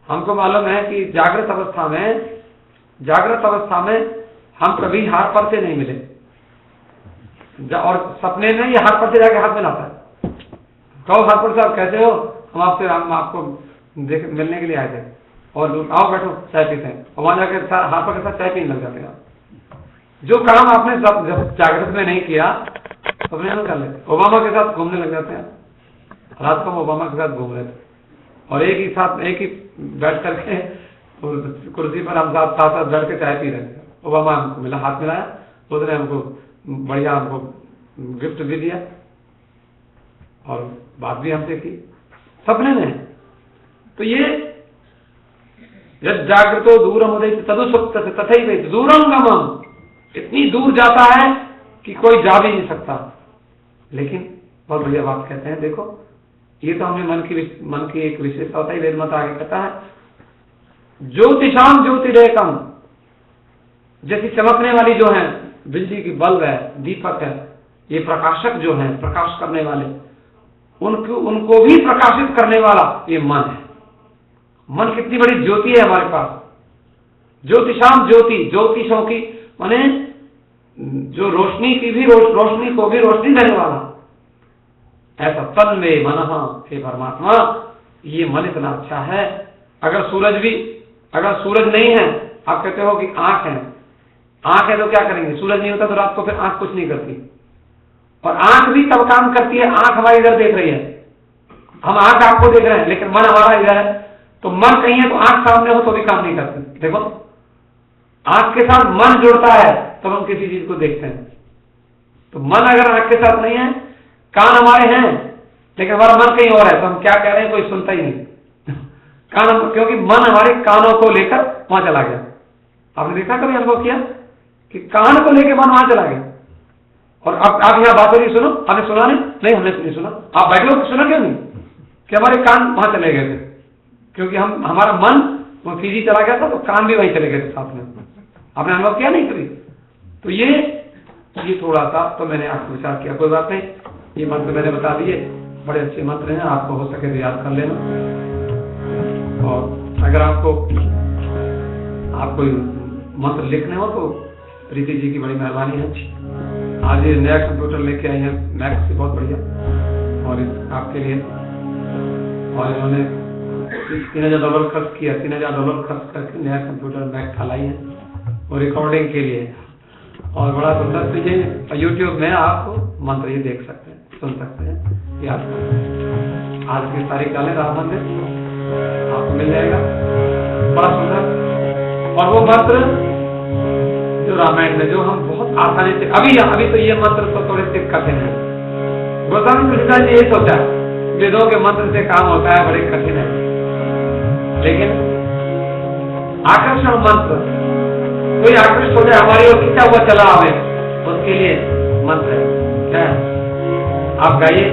हमको मालूम है कि जागृत अवस्था में हम कभी हाथ पर से नहीं मिले, और सपने में ये हाथ पर से जाके हाथ मिलाता है। कहो हाथ पर साहब कैसे हो? हम आपको मिलने के लिए आए थे, और आओ बैठो चाय पीते हैं, और वहां जाकर हाथ पर के साथ चाय पीने लग जाते हैं। जो काम आपने जब जागृत में नहीं किया सपने में कर लेते। ओबामा के साथ घूमने लग जाते हैं, रात को हम ओबामा के साथ घूम रहे थे, और एक ही बैठ करके कुर्सी पर हम साथ बैठ के चाय पी रहे थे। ओबामा हमको मिला, हाथ मिलाया, उसने हमको बढ़िया गिफ्ट भी दिया और बात भी हमसे की सपने में। तो ये जागृतो दूरम उदयति तदुसुप्त तथैव दूरम गमम्, इतनी दूर जाता है कि कोई जा भी नहीं सकता। लेकिन बहुत बढ़िया बात कहते हैं, देखो ये तो हमने मन की एक विशेषता होता है। वेद मत आगे कहता है ज्योतिषाम ज्योतिरेकम, जैसी चमकने वाली जो है बिजली की बल्ब है, दीपक है, ये प्रकाशक जो है, प्रकाश करने वाले, उनको भी प्रकाशित करने वाला ये मन है। मन कितनी बड़ी ज्योति है हमारे पास। ज्योतिषाम ज्योति, ज्योतिषों की माने जो रोशनी की भी रोशनी को भी रोशनी देने वाला, ऐसा तन्मे मनः, हे परमात्मा ये मन इतना अच्छा है। अगर सूरज नहीं है, आप कहते हो कि आंख है तो क्या करेंगे? सूरज नहीं होता तो रात को फिर आंख कुछ नहीं करती, और आंख भी तब काम करती है, आंख हमारी इधर देख रही है, हम आंख आपको देख रहे हैं, लेकिन मन हमारा इधर है। तो मन कहीं है तो आंख सामने हो तो भी काम नहीं करती। देखो आंख के साथ मन जुड़ता है तब हम किसी चीज को देखते हैं। तो मन अगर आंख के साथ नहीं है, कान हमारे हैं लेकिन हमारा मन कहीं और है, तो हम क्या कह रहे हैं कोई सुनता ही नहीं। कान, क्योंकि मन हमारे कानों को लेकर वहां चला गया। आपने देखा कभी अनुभव किया कि कान को लेकर मन वहां चला गया? और अब आप यहाँ बात हो रही, सुनो, आपने सुना नहीं, हमने नहीं सुना। आप बैठे हो, सुना क्यों नहीं? कि हमारे कान वहां चले गए थे, क्योंकि हमारा मन वो फिजी चला गया था तो कान भी वहीं चले गए थे साथ में। आपने अनुभव किया नहीं कभी? तो ये थोड़ा सा तो मैंने आपको विचार किया। कोई बात नहीं, ये मंत्र मैंने बता दिए, बड़े अच्छे मंत्र हैं, आपको हो सके तो याद कर लेना। और अगर आपको मंत्र लिखने हो तो प्रीति जी की बड़ी मेहरबानी है, आज ये नया कंप्यूटर लेके आई है मैक्स से, बहुत बढ़िया, और आपके लिए। और इन्होंने $3,000 खर्च किया, $3,000 खर्च करके नया कंप्यूटर मैक्स लाई है और रिकॉर्डिंग के लिए, और बड़ा सुंदर। तो ये यूट्यूब में आप मंत्र ये देख सकते हैं, सुन सकते हैं, याद करें। आज की तारीख डालें राम मंदिर, आपको मिल जाएगा, बड़ा सुंदर। और वो मंत्र जो रामायण में, जो हम बहुत आसानी से अभी तो ये मंत्र तो थोड़े से कठिन है। गौतम कृष्णा जी ये सोचा वेदों के मंत्र से काम होता है, बड़े कठिन है, लेकिन आकर्षण मंत्र, कोई आकृष्ट हो जाए हमारी ओर खींचा हुआ चला आवे, उसके लिए मंत्र है। क्या है? आप गाइए।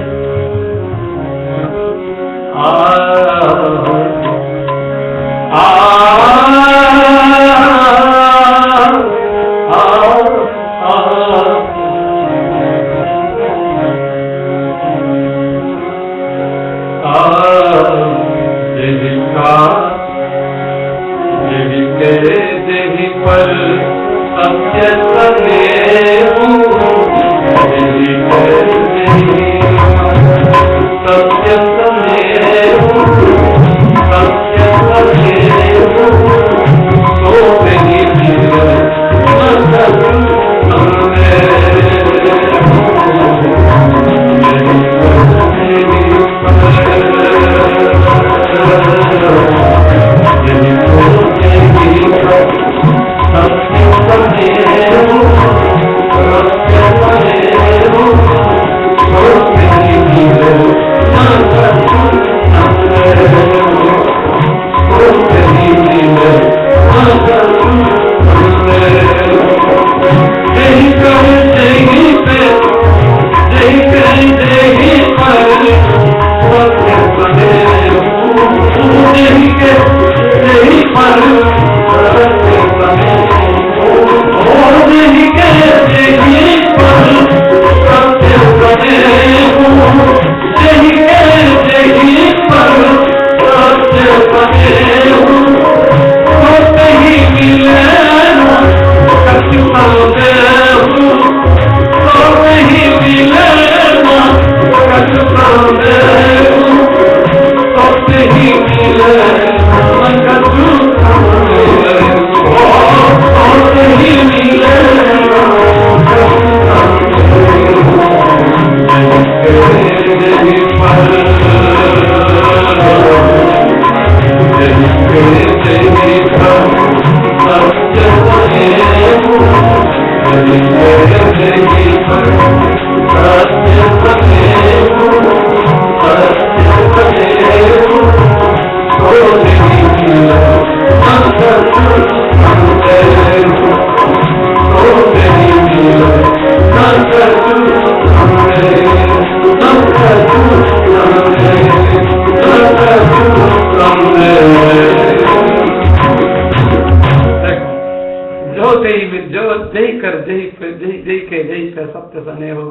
सत्य सने हो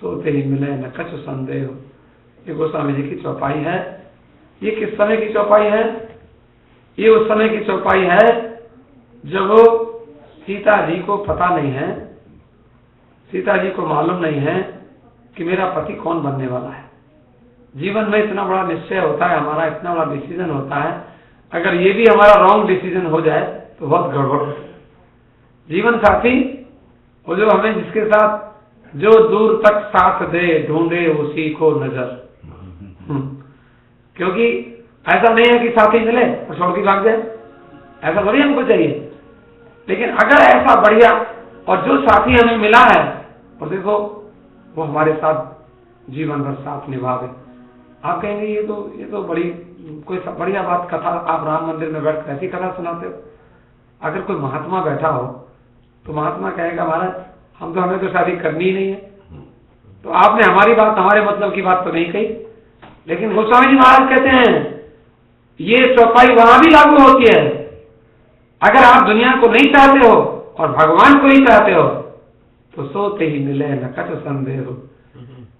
सोते ही मिले न कछु संदेह हो। ये गोस्वामी जी की चौपाई है। ये किस समय की चौपाई है? ये उस समय की चौपाई है जब सीता जी को पता नहीं है, सीता जी को मालूम नहीं है कि मेरा पति कौन बनने वाला है। जीवन में इतना बड़ा निश्चय होता है हमारा, इतना बड़ा डिसीजन होता है, अगर ये भी हमारा रॉन्ग डिसीजन हो जाए तो बहुत गड़बड़ होती है। जीवन साथी वो जो हमें, जिसके साथ जो दूर तक साथ दे, ढूंढे उसी को नजर। क्योंकि ऐसा नहीं है कि साथी मिले और छोड़ के भाग जाए, ऐसा थोड़ी हमको चाहिए। लेकिन अगर ऐसा बढ़िया, और जो साथी हमें मिला है और देखो वो हमारे साथ जीवन भर साथ निभावे, आप कहेंगे ये तो बड़ी कोई बढ़िया बात, कथा आप राम मंदिर में बैठ कर ऐसी कथा सुनाते हो। अगर कोई महात्मा बैठा हो तो महात्मा कहेगा महाराज हमें तो शादी करनी ही नहीं है, तो आपने हमारी बात, हमारे मतलब की बात तो नहीं कही। लेकिन गोस्वामी जी महाराज कहते हैं ये चौपाई वहां भी लागू होती है। अगर आप दुनिया को नहीं चाहते हो और भगवान को ही चाहते हो तो सोते ही मिले न कछ संदेह हो,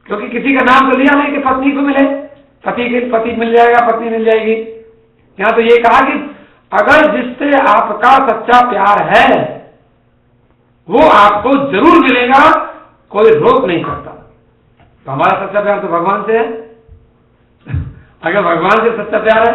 क्योंकि किसी का नाम तो लिया नहीं कि पत्नी को मिले, पति मिल जाएगा, पत्नी मिल जाएगी। यहां तो ये कहा कि अगर जिससे आपका सच्चा प्यार है वो आपको जरूर मिलेगा, कोई रोक नहीं सकता। तो हमारा सच्चा प्यार तो भगवान से है। अगर भगवान से सच्चा प्यार है,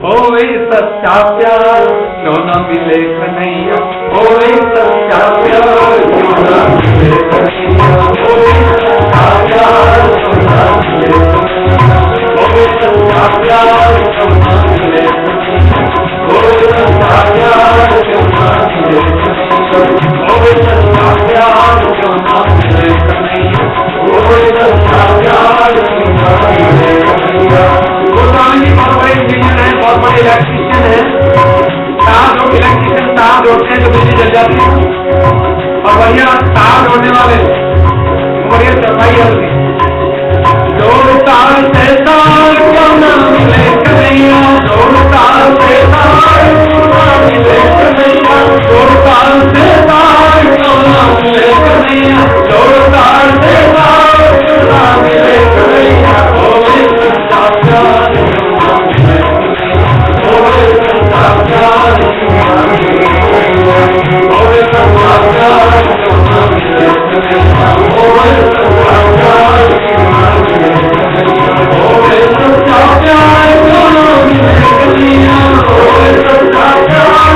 ओए सच्चा प्यार क्यों न मिले कन्हैया, ओए सच्चा प्यार क्यों न मिले कन्हैया, ओए सच्चा प्यार क्यों न मिले कन्हैया, ओए सच्चा प्यार क्यों न मिले कन्हैया, ओए सच्चा प्यार क्यों न मिले कन्हैया, ओए सच्चा प्यार क्यों न मिले कन्हैया, ओए सच्चा प्यार क्यों न मिले कन्हैया। गोस्वामी जी बहुत बड़े इंजीनियर हैं, बहुत बड़े इलेक्ट्रीशियन हैं। तार जो इलेक्ट्रीशियन तार जोड़ते हैं तो बिजली जल जाती है, और बढ़िया तार जोड़ने वाले बढ़िया सफाई है उसकी। जोड़ तार से तार क्यों न मिले कन्हैया, जोड़ तार से तार क्यों न मिले कन्हैया, जोड़ तार से तार क्यों न मिले कन्हैया, जोड़ तार से तार क्यों न मिले कन्हैया, ओए सच्चा प्यार क्यों न मिले कन्हैया, ओए सच्चा प्यार क्यों न मिले कन्हैया, ओए सच्चा प्यार क्यों न मिले कन्हैया, ओए सच्चा प्यार क्यों न मिले कन्हैया, ओए सच्चा प्यार क्यों न मिले कन्हैया, ओए सच्चा प्यार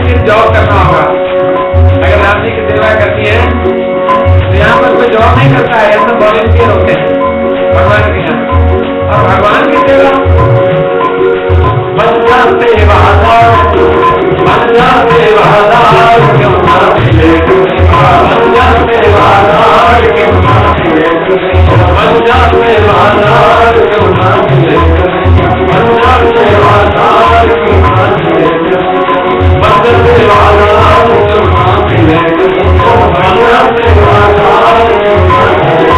वॉलंटियर जॉब करना होगा। अगर राम जी की सेवा करती है तो यहाँ पर कोई जॉब नहीं करता है, सब वॉलंटियर होते हैं भगवान के यहाँ। और भगवान की सेवा बंदा सेवादार क्यों ना मिले, बंदा सेवादार क्यों ना मिले, बंदा सेवादार क्यों ना मिले, बंदा सेवादार क्यों ना मिले, बंदा सेवादार क्यों ना मिले, बंदा सेवादार क्यों ना मिले।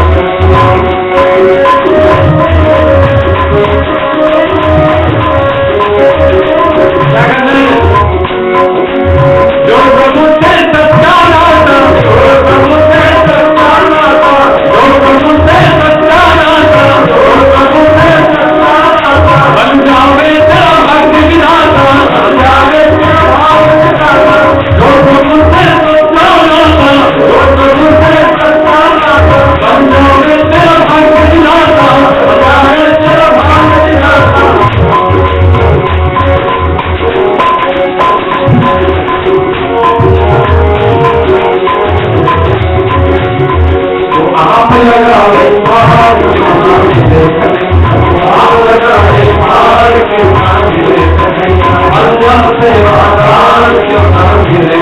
जो प्रभु से सच्चा नाता, जो प्रभु से सच्चा नाता, जो प्रभु से सच्चा नाता, जो प्रभु से सच्चा नाता, बन जावे तेरा भक्त विधाता, बन जावे तेरा भक्त विधाता। जो प्रभु से सच्चा नाता, जो प्रभु से सच्चा नाता, बन जावे तेरा भक्त विधाता, बन जावे तेरा भक्त विधाता। आप लगाए पार क्यों ना मिले, आप लगाए पार क्यों ना मिले, बंदा सेवादार क्यों ना मिले,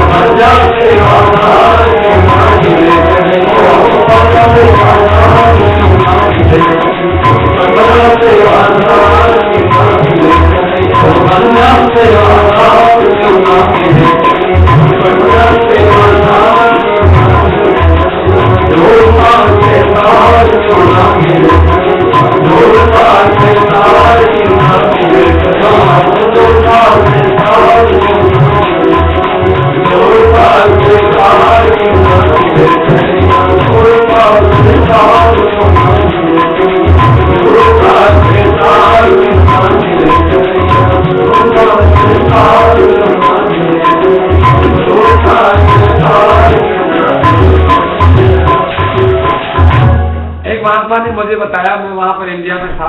बंदा सेवादार क्यों ना मिले, बंदा सेवादार क्यों ना मिले, बंदा सेवादार क्यों ना मिले, बंदा सेवादार क्यों ना मिले, बंदा सेवादार महात्मा ने मुझे बताया, मैं वहां पर इंडिया में था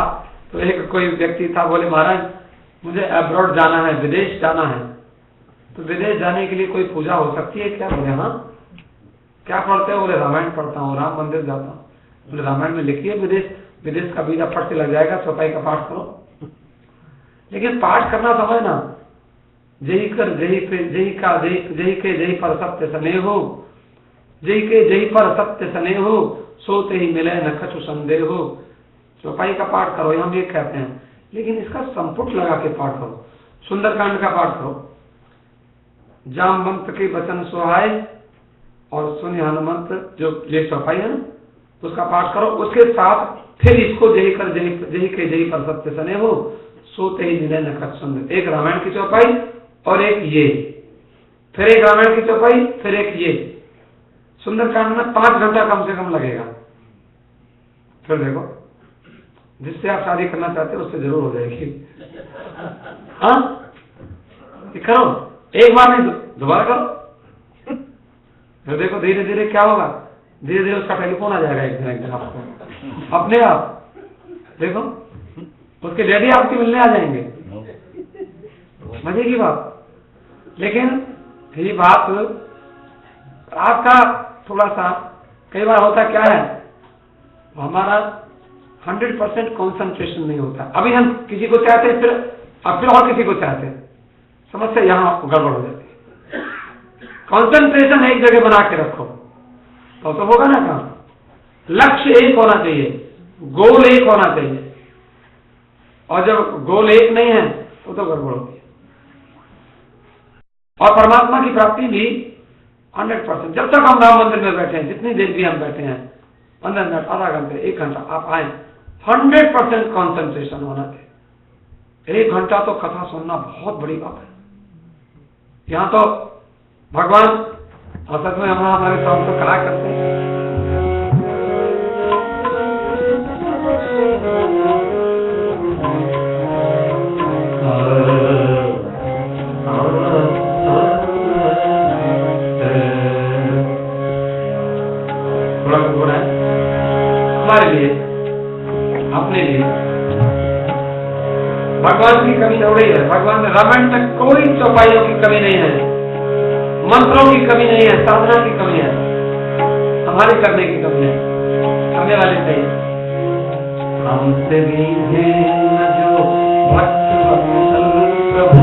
तो एक कोई व्यक्ति था, बोले महाराज मुझे अब्रॉड जाना है, विदेश जाना है, तो विदेश जाने के लिए कोई पूजा हो सकती है क्या? बोले हाँ। क्या पढ़ते हो? बोले रामायण पढ़ता हूँ, राम मंदिर जाता हूँ। बोले रामायण में लिखिए विदेश का वीजा फट से लग जाएगा, चौपाई का पाठ करो। लेकिन पाठ करना समय ना, जय कर जय पे जय का जय के जय पर सत्य सने हो, जय के जय पर सत्य सने हो, सोते ही मिले न कछु संदेह हो। चौपाई का पाठ करो, हम ये कहते हैं, लेकिन इसका संपुट लगा के पाठ करो। सुंदरकांड का पाठ करो, जामवंत के वचन सुहाए और सुनि हनुमंत, जो ये चौपाई है ना, उसका पाठ करो। उसके साथ फिर इसको जय कर जय के जय पर सत्य सने हो, सोते ही मिले न कछु संदेह। एक रामायण की चौपाई और एक ये, फिर एक रामायण की चौपाई, फिर एक ये। सुंदरकांड में 5 घंटा कम से कम लगेगा। फिर देखो, जिससे आप शादी करना चाहते हो उससे जरूर हो जाएगी। हाँ करो, एक बार नहीं दोबारा करो, फिर देखो धीरे धीरे क्या होगा। धीरे धीरे उसका टेलीफोन आ जाएगा एक दिन आपको, अपने आप देखो उसके डैडी आपके मिलने आ जाएंगे। मजे की बात। लेकिन ये बात आपका थोड़ा सा कई बार होता क्या है, हमारा 100% कॉन्सेंट्रेशन नहीं होता। अभी हम किसी को चाहते हैं, फिर और किसी को चाहते हैं, समस्या यहाँ गड़बड़ हो जाती है। कॉन्सेंट्रेशन एक जगह बना के रखो तो होगा ना काम। लक्ष्य एक होना चाहिए, गोल एक होना चाहिए, और जब गोल एक नहीं है तो गड़बड़ होती है। और परमात्मा की प्राप्ति भी 100%। जब तक हम राम मंदिर में बैठे हैं, जितनी देर भी हम बैठे हैं, 15 मिनट, आधा घंटे, 1 घंटा, आप आए, 100% कॉन्सेंट्रेशन होना चाहिए। 1 घंटा तो कथा सुनना बहुत बड़ी बात है। यहाँ तो भगवान असत में हमारे साथ तो कहा करते हैं, हमारे लिए, अपने लिए भगवान की कमी थोड़ी है। भगवान रामायण तक कोई चौपाइयों की कमी नहीं है, मंत्रों की कमी नहीं है, साधना की कमी है, हमारे करने की कमी है, करने वाले चाहिए। हमसे भी जो भक्त वत्सल प्रभु,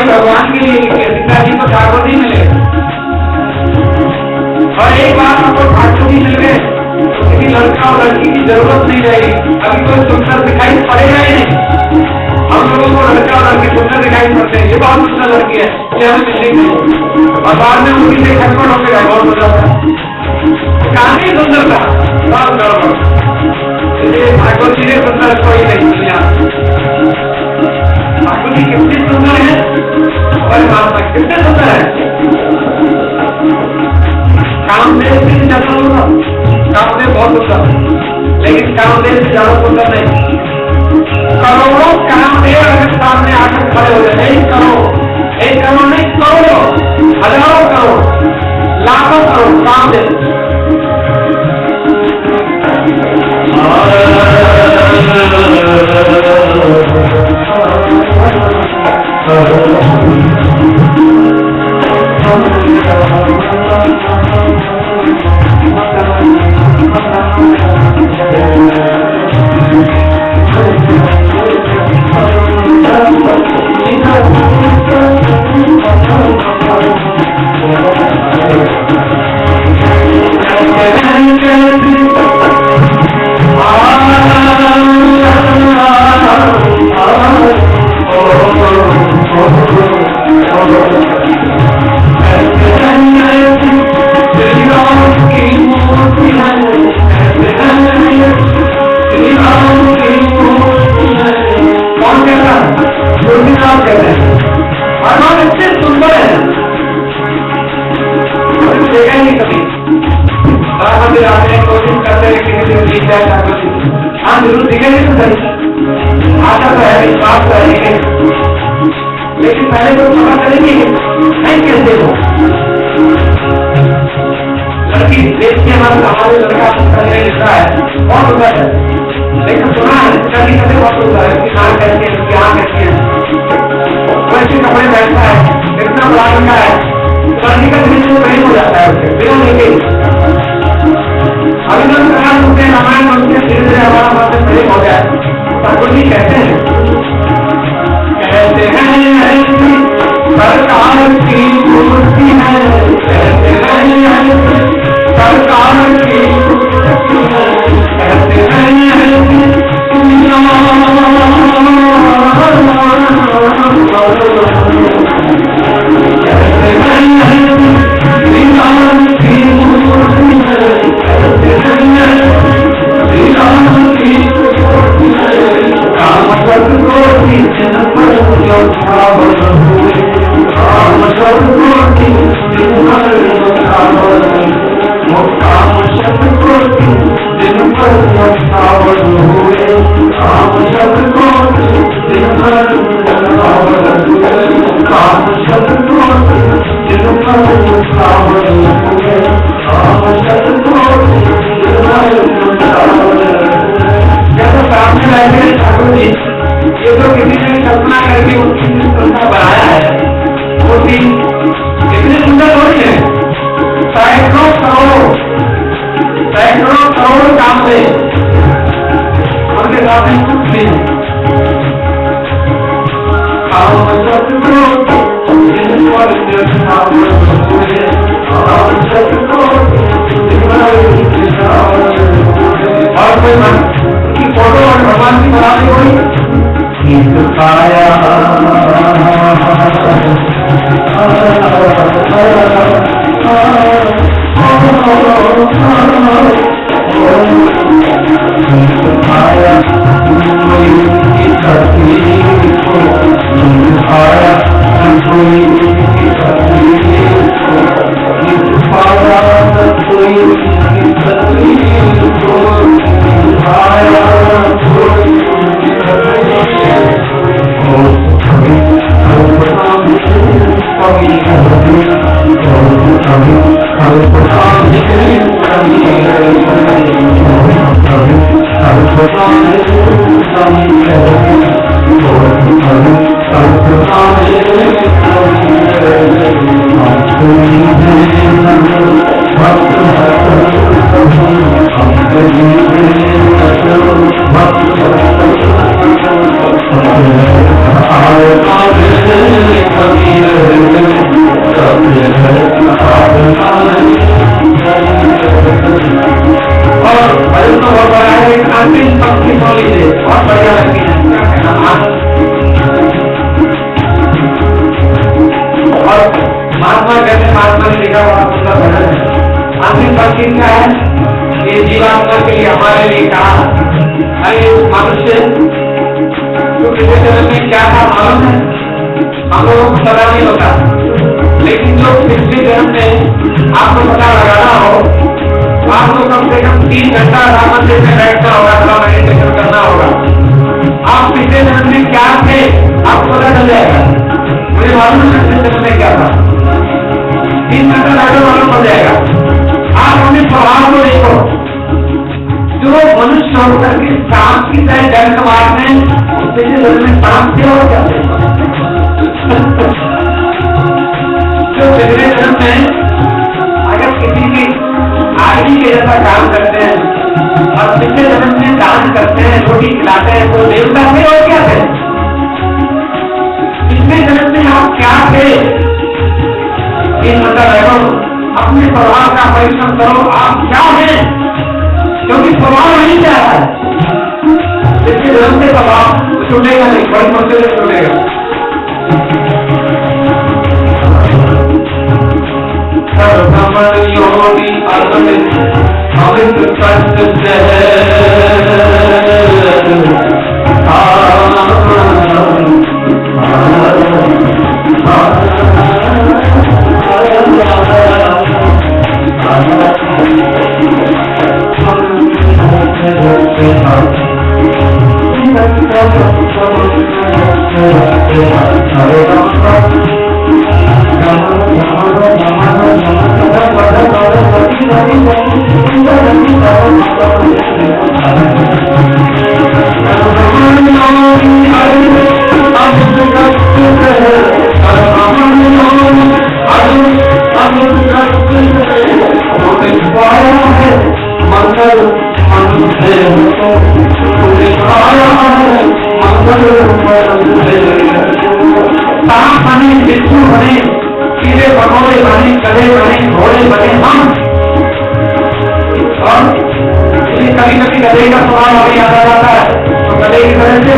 भगवान के लिए सीता जी को ठाकुर नहीं मिले, और एक बार हमको ठाकुर जी मिल गए, किसी लड़का और लड़की की जरूरत नहीं रहेगी। अभी कोई सुंदर दिखाई पड़ेगा ही नहीं। हम लोगों को लड़का और लड़की सुंदर दिखाई पड़ते हैं, ये बहुत सुंदर लड़की है, ये हमें मिलेगी, और बाद में उनकी से खटपट हो गया, बहुत सुंदर था, काफी सुंदर था, बहुत गड़बड़। इसलिए ठाकुर जी ने सुंदर कोई नहीं मिला। ठाकुर जी कितने सुंदर है और माता कितने सुंदर है। कामदेव भी जगह होगा, कामदेव बहुत सुंदर, लेकिन कामदेव से ज्यादा सुंदर नहीं। करोड़ों कामदेव अगर सामने आकर खड़े हो जाए, एक करोड़ नहीं, करोड़ों, हजारों करोड़, लाखों करोड़ कामदेव, जरूर दिखेंगे तो सही, आशा तो है, विश्वास तो है, लेकिन पहले तो पता करेंगे नहीं कैसे हो। लड़की देखिए हमारे लड़का लिखा है बहुत सुंदर है, लेकिन सुना है लड़की कभी बहुत सुंदर है, उसकी नाक कैसी है, उसकी आँख कैसी है, वैसे कपड़े पहनता है, इतना बड़ा लड़का है, लड़की का दिल तो कहीं हो जाता है उससे बिना लेके। अभिनंदन प्रकाश होते हैं रामायण मंत्र धीरे धीरे हमारा मंत्र प्रेम हो गया। ठाकुर जी कहते हैं सरकार की मूर्ति है, कहते हैं सरकार की मूर्ति है, कहते हैं ये तो किसी ने कल्पना करके उसकी संस्था बनाया है, वो चीज इतनी सुंदर थोड़ी है। सैकड़ों करोड़ काम से उनके साथ कुछ नहीं है। और कोई मन की फोटो और भगवान की बना दी हुई पाया आपको कम से कम 3 घंटा राम मंदिर में बैठना होगा, थोड़ा मेडिटेशन करना होगा। आप पिछले जन्म में क्या थे आपको पता चल जाएगा। मुझे मालूम है पिछले जन्म में क्या था, 3 घंटा बैठो मालूम पड़ जाएगा। आप अपने स्वभाव को देखो, जो मनुष्य होकर के सांप की तरह डंक मारने, पिछले जन्म में सांप थे और क्या थे। जो पिछले जन्म में अगर किसी की आदमी के जैसा काम करते हैं और पिछले जन्म में दान करते हैं, रोटी खिलाते हैं, तो देवता थे और क्या थे। पिछले जन्म में आप क्या थे, ये मतलब रहो, अपने स्वभाव का परिश्रम करो, आप क्या हैं, क्योंकि स्वभाव नहीं क्या है। पिछले जन्म से स्वभाव छूटेगा नहीं, बड़ी मुश्किल से छूटेगा। योगी अमित कष्ट बिच्छू बने, कीड़े पकौड़े बने, गधे बने, घोड़े बने हम। और कभी कभी गधे का स्वभाव हमें याद आ जाता है, तो गधे की तरह से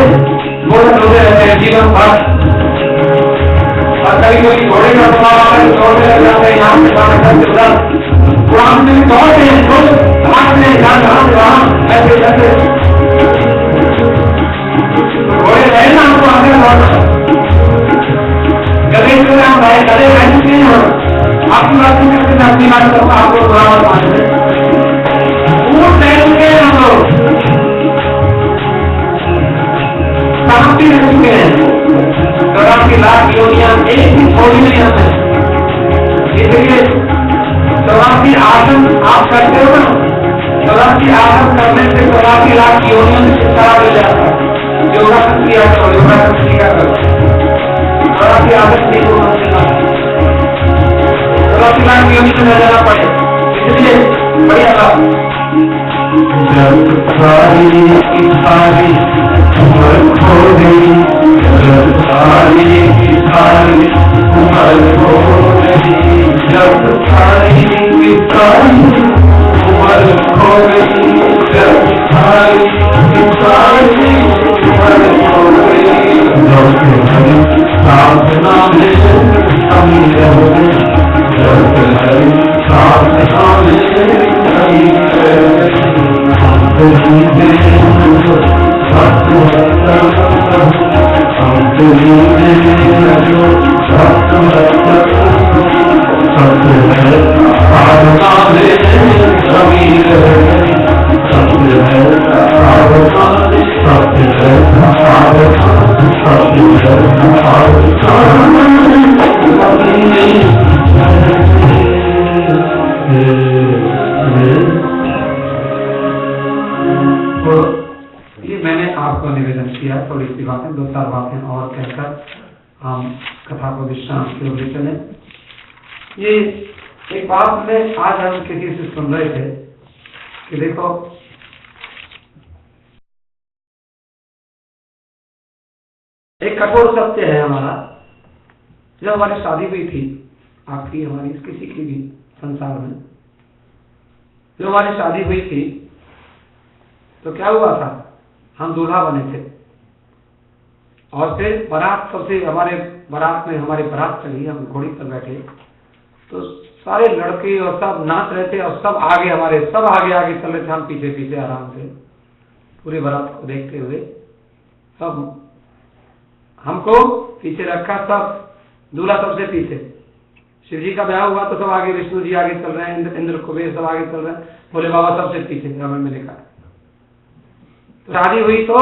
बोलते होते रहते हैं जीवन भर। और कभी कभी घोड़े का स्वभाव आता है, दौड़ने लग जाते हैं, यहाँ से वहाँ करते उधर पुराण में दौड़ते हैं, रोज हाथ में ऐसे ऐसे घोड़े रहे ना, हमको आगे लौटना गले से हम रहे, गले रह चुके हैं। आपकी बात नहीं करते, मैं अपनी बात करूँगा, आपको थोड़ा और मान लें। ऊँट रह चुके हैं हम लोग, शांति रह चुके हैं, 84 लाख योनियां एक भी छोड़ी नहीं हमें। इसलिए 84 आसन आप करते हो ना, 84 आसन करने से 84 लाख योनियों से छुटकारा मिल जाता है। योगासन किया करो, योगासन किया करो, 84 आसन नहीं होना चाहिए, 84 लाख योनि से न जाना पड़े। इसलिए बढ़िया बात, जब सारी की सारी उम्र खो गई, जब सारी की सारी उम्र खो गई, जब सारी की सारी उम्र खो गई, जब सारी की सारी उम्र खो गई, जब साधना में कमी रहे, जब साधना में कमी रहे, ये मैंने आपको निवेदन किया, थोड़ी सी बातें, 2-4 बातें और कहकर हम कथा को विश्राम की ओर ले चले। ये एक बात में आज हम किसी से सुन रहे थे कि देखो, एक कठोर सत्य है हमारा। जब हमारी शादी हुई थी, आपकी हमारी किसी की भी संसार में जब हमारी शादी हुई थी, तो क्या हुआ था, हम दूल्हा बने थे और फिर बारात, सबसे हमारे बारात में हमारी बारात चली, हम घोड़ी पर बैठे तो सारे लड़के और सब नाच रहे थे और सब आगे, हमारे सब आगे आगे चल रहे थे, हम पीछे पीछे आराम से पूरी बारात को देखते हुए। सब हमको पीछे रखा, सब दूल्हा सबसे पीछे, शिव जी का ब्याह हुआ तो सब आगे, विष्णु जी आगे चल रहे हैं, इंद्र कुबेर सब आगे चल रहे हैं, भोले बाबा सबसे पीछे, रामायण में लिखा है। तो शादी हुई तो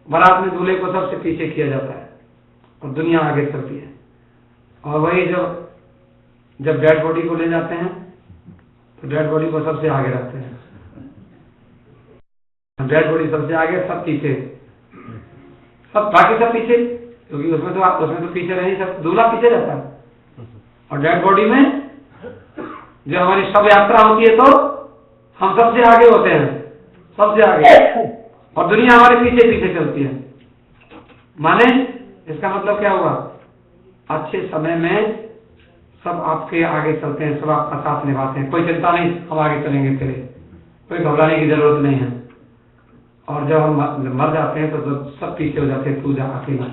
बारात में दूल्हे को सबसे पीछे किया जाता है और दुनिया आगे चलती है। और वही जब डेड बॉडी को ले जाते हैं तो डेड बॉडी को सबसे आगे रखते हैं, डेड बॉडी सबसे आगे, सब पीछे, सब बाकी सब पीछे, क्योंकि उसमें तो पीछे नहीं, सब दूल्हा पीछे रहता है। और डेड बॉडी में जब हमारी शव यात्रा होती है तो हम सबसे आगे होते हैं, सबसे आगे, और दुनिया हमारे पीछे पीछे चलती है। माने इसका मतलब क्या हुआ, अच्छे समय में सब आपके आगे चलते हैं, सब आपका साथ निभाते हैं, कोई चिंता नहीं, हम आगे चलेंगे तेरे, कोई घबराने की जरूरत नहीं है। और जब हम मर जाते हैं तो सब पीछे हो जाते हैं, तू जा अकेला,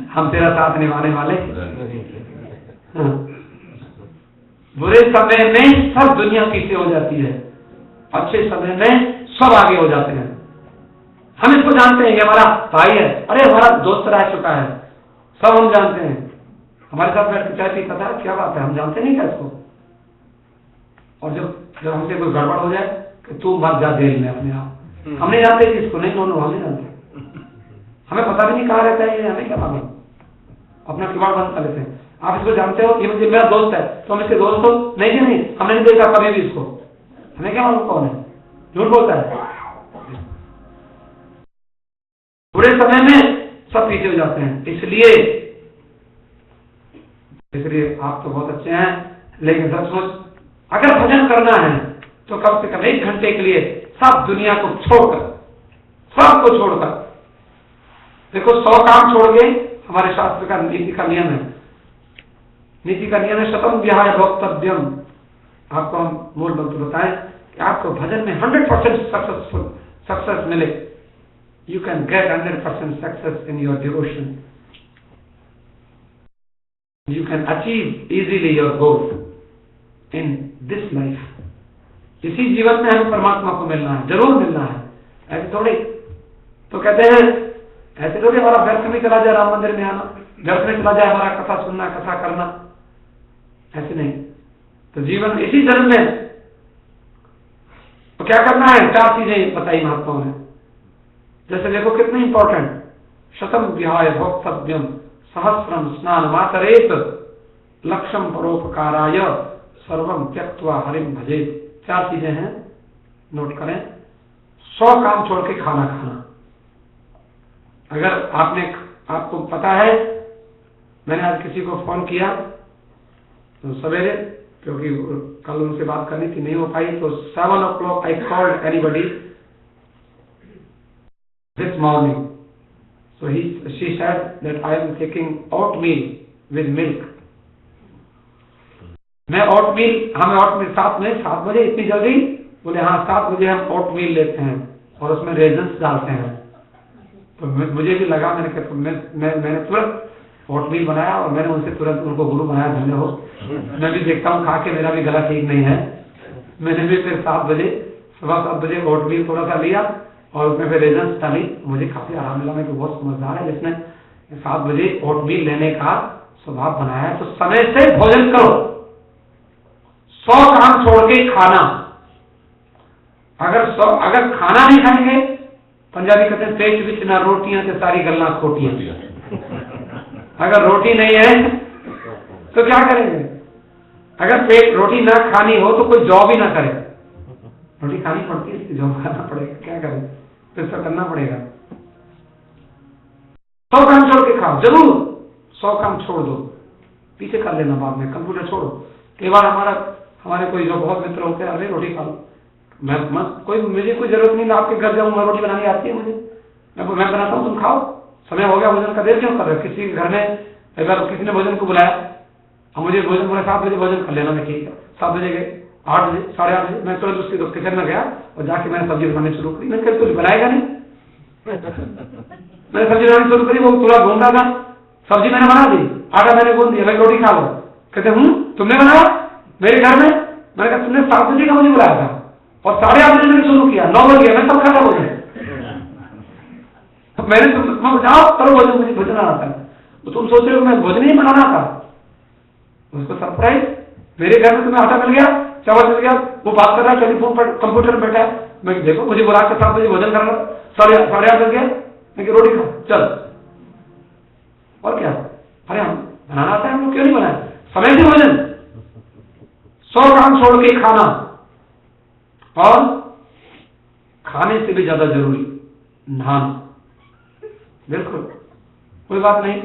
हम तेरा साथ निभाने वाले। हाँ। बुरे समय में सब दुनिया पीछे हो जाती है, अच्छे समय में सब आगे हो जाते हैं। हम इसको जानते हैं, ये हमारा भाई है, अरे हमारा दोस्त रह चुका है, सब हम जानते हैं, हमारे साथ बैठ के चाय पीता था, क्या बात है, हम जानते नहीं क्या इसको। और जब हमसे कोई गड़बड़ हो जाए कि तू मर जा जेल में अपने आप, हम नहीं जानते इसको, नहीं दोनों हम नहीं जानते, हमें पता भी नहीं कहाँ रहता है, हमें क्या मालूम, अपना किवाड़ बंद कर लेते हैं। आप इसको जानते हो, ये मुझे मेरा दोस्त है, तो हम इसके दोस्त हो, नहीं जी नहीं, हमने नहीं देखा कभी भी इसको, हमें क्या मालूम कौन है, झूठ बोलता है। बुरे समय में सब पीछे हो जाते हैं, इसलिए आप तो बहुत अच्छे हैं, लेकिन सचमुच अगर भजन करना है तो कम से कम 1 घंटे के लिए सब दुनिया को छोड़कर, सबको छोड़कर, देखो 100 काम छोड़ के, हमारे शास्त्र का नीति का नियम है, नीति का नियम है शतम विहाय भोक्तव्यम। आपको हम मूल मंत्र बताएं कि आपको भजन में 100% सक्सेस मिले, you can get 100% success in your devotion, you can achieve easily your goal in this life। इसी जीवन में हमें परमात्मा को मिलना है, जरूर मिलना है, ऐसे थोड़ी। तो कहते हैं ऐसे थोड़ी हमारा व्यर्थ में चला जाए राम मंदिर में आना, व्यर्थ में चला जाए हमारा कथा सुनना, कथा करना, ऐसे नहीं। तो जीवन इसी जन्म में तो क्या करना है, 4 चीजें बताई महात्माओं ने। जैसे देखो कितनी इंपॉर्टेंट, शतम विहाय भोक्तव्यम सहस्रम स्नान मातरेत लक्ष्यम परोपकाराय सर्वम त्यक्त्वा हरिम भजेत। 4 चीजें हैं, नोट करें। 100 काम छोड़ के खाना खाना। अगर आपको पता है, मैंने आज किसी को फोन किया तो सवेरे, क्योंकि कल उनसे बात करनी थी, नहीं हो पाई, तो 7 o'clock I called anybody this morning, so she said that I am taking oatmeal with milk। मैं oatmeal, हमें oatmeal 7 बजे, इतनी जल्दी? बोले हाँ 7 बजे हम oatmeal लेते हैं और उसमें रेजन्स डालते हैं। तो मुझे भी लगा, मैंने कहा मैंने तुरंत ओटमील बनाया और मैंने उनसे तुरंत उनको गुरु बनाया, धन्य हो। मैं भी देखता हूँ खा के, मेरा भी गला ठीक नहीं है। मैंने भी फिर 7 बजे, सुबह 7 बजे ओटमील थोड़ा सा लिया और उसमें फिर रेजन्स डाली, मुझे काफी आराम मिला। मैं तो बहुत समझदार है जिसने 7 बजे ओटमील लेने का स्वभाव बनाया। तो समय से भोजन करो, 100 काम छोड़ के खाना। अगर खाना नहीं खाएंगे, पंजाबी कहते हैं पेट विच ना रोटियां ते सारी गल्लां खोटियां। अगर रोटी नहीं है तो क्या करेंगे? अगर पेट रोटी ना खानी हो तो कोई जॉब ही ना करे। रोटी खानी पड़ती है, इसकी जॉब करना पड़ेगा, क्या करें, तो इसका करना पड़ेगा। 100 काम छोड़ के खाओ, जरूर 100 काम छोड़ दो, पीछे कर लेना बाद में, कंप्यूटर छोड़ो। कई बार हमारे कोई जो बहुत मित्र होते हैं, अरे रोटी खा लो, मुझे कोई जरूरत नहीं, मैं आपके घर जाऊँ, मैं रोटी बनानी आती है मुझे, मैं बनाता हूँ, तुम खाओ, समय हो गया भोजन का, देर क्यों कर रहे हो? किसी के घर में अगर किसी ने भोजन को बुलाया, अब मुझे भोजन बोले 7 बजे भोजन कर लेना, मैं ठीक है। 7 बजे गए, 8 बजे, 8:30 बजे मैं तुरंत उसके किचन में गया और जाके मैंने सब्जी बनानी शुरू करी। मैंने कहा कुछ बनाएगा नहीं, मैंने सब्जी बनानी शुरू करी, वो थोड़ा घूमता था, सब्जी मैंने बना दी, आटा मैंने गूंद दिया, रोटी खा लो। कहते तुमने बनाया मेरे घर में? मैंने कहा तुमने 7 बजे का मुझे बुलाया था और 8:30 बजे मैंने शुरू किया, 9 बजे मैं सब खाता भोजन। मैंने जाओ करो भोजन, मुझे भोजन आता है। तो तुम सोच रहे हो मैं भोजन ही बनाना था? उसको सरप्राइज, मेरे घर में तुम्हें आटा मिल गया, चावल मिल गया, वो बात कर रहा है टेलीफोन पर, कंप्यूटर में बैठा है, मैं देखो मुझे बुला के 7 बजे भोजन करना, 8:30 बज गया, मैं रोटी खा चल, और क्या, अरे हम बनाना आता है, हम लोग क्यों नहीं बनाए, समय से भोजन, 100 काम छोड़ के खाना, और खाने से भी ज्यादा जरूरी नहाना। बिल्कुल कोई बात नहीं,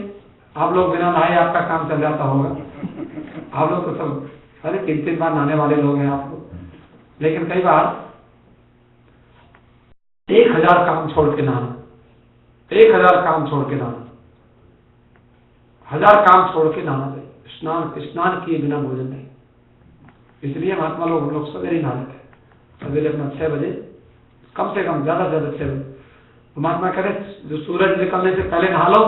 आप लोग बिना नहाए आपका काम चल जाता होगा, आप लोग तो सब अरे 3-3 बार नहाने वाले लोग हैं आप लोग, लेकिन कई बार 1000 काम छोड़ के नहाना, 1000 काम छोड़ के नहाना, 1000 काम छोड़ के नहाना चाहिए, स्नान किए बिना भोजन नहीं। इसलिए महात्मा लोग हम लोग सवेरे नहा लेते हैं, सवेरे अपना 6 बजे, कम से कम ज्यादा से ज्यादा 6 बजे। महात्मा कह रहे जो सूरज निकलने से पहले नहा लो,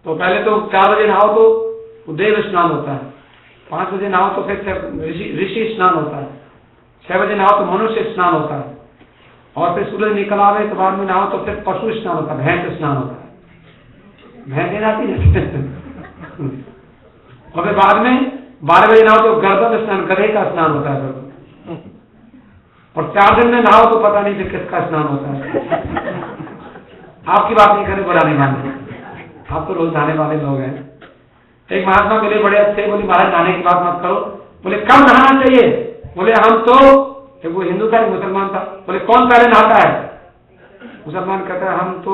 तो पहले तो 4 बजे नहाओ तो देव स्नान होता है, 5 बजे नहाओ तो फिर ऋषि स्नान होता है, 6 बजे नहाओ तो मनुष्य स्नान होता है, और फिर सूरज निकल आवे तो बाद में नहाओ तो फिर पशु स्नान होता है, भैंस स्नान होता है, भैंस आती है और फिर बाद में 12 बजे नहाओ तो गर्दन स्नान, गधे का स्नान होता है, और 4 दिन में नहाओ तो पता नहीं किसका स्नान होता है। आपकी बात नहीं करें, बुरा नहीं माने, आप तो रोज नहाने वाले लोग हैं। एक महात्मा मिले बड़े अच्छे, बोले महाराज नहाने की बात मत करो, बोले कब नहाना चाहिए, बोले हम तो, एक वो हिंदू था एक मुसलमान था, बोले कौन पहले नहाता है, मुसलमान कहता है हम तो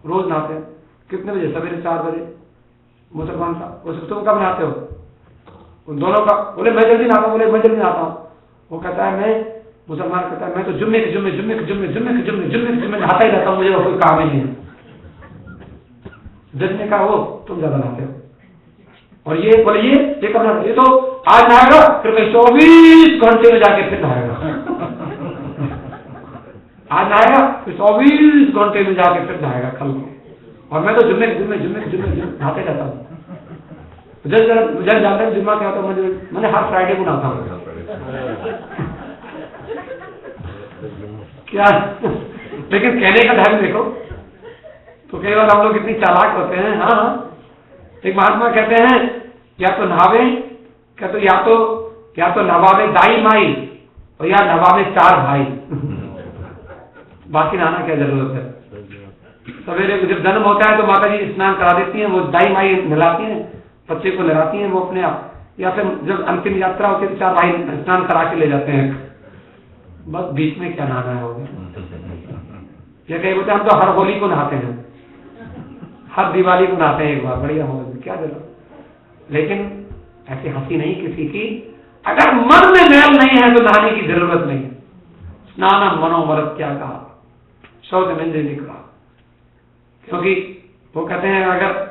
रोज नहाते हैं। कितने बजे, सवेरे 4 बजे। मुसलमान था, बोले तुम कब नहाते हो, उन दोनों का, बोले मैं जल्दी नहाता हूँ, बोले मैं जल्दी नहाता हूँ। वो कहता है मैं, मुसलमान कहता है मैं तो जुम्मे के जुम्मे नहाता ही रहता हूँ, मुझे कोई काम ही नहीं है। जजने का वो तुम ज्यादा नहाते हो, और ये बोले ये कब नहाते, ये तो आज नहाएगा फिर कहीं 24 घंटे में जाके फिर नहाएगा, आज नहाएगा फिर 24 घंटे में जाके फिर नहाएगा कल, और मैं तो जुम्मे नहाते रहता हूँ। जज जानते हैं जुम्मा क्या होता है, मैंने हर फ्राइडे को नहाता हूँ क्या लेकिन कहने का ढंग देखो, तो कई बार हम लोग इतनी चालाक होते हैं। हाँ, एक महात्मा कहते हैं या तो नहावे, क्या तो या तो नवावे दाई माई, और या नवावे 4 भाई बाकी नहाना क्या जरूरत है। सवेरे जब जन्म होता है तो माता जी स्नान करा देती हैं, वो दाई माई नहलाती हैं, बच्चे को नहलाती हैं वो अपने आप, या फिर जब अंतिम यात्रा होती है तो 4 भाई स्नान करा के ले जाते हैं, बस बीच में क्या नहाना है होगा। या कहीं बोलते हम तो हर होली को नहाते हैं, हर दिवाली को नहाते हैं एक बार, बढ़िया हो क्या जरूरत। लेकिन ऐसी हंसी नहीं किसी की, अगर मन में मैल नहीं है तो नहाने की जरूरत नहीं है। स्नानम मनोमरत क्या कहा, शौच निंदे निकला, क्योंकि वो कहते हैं अगर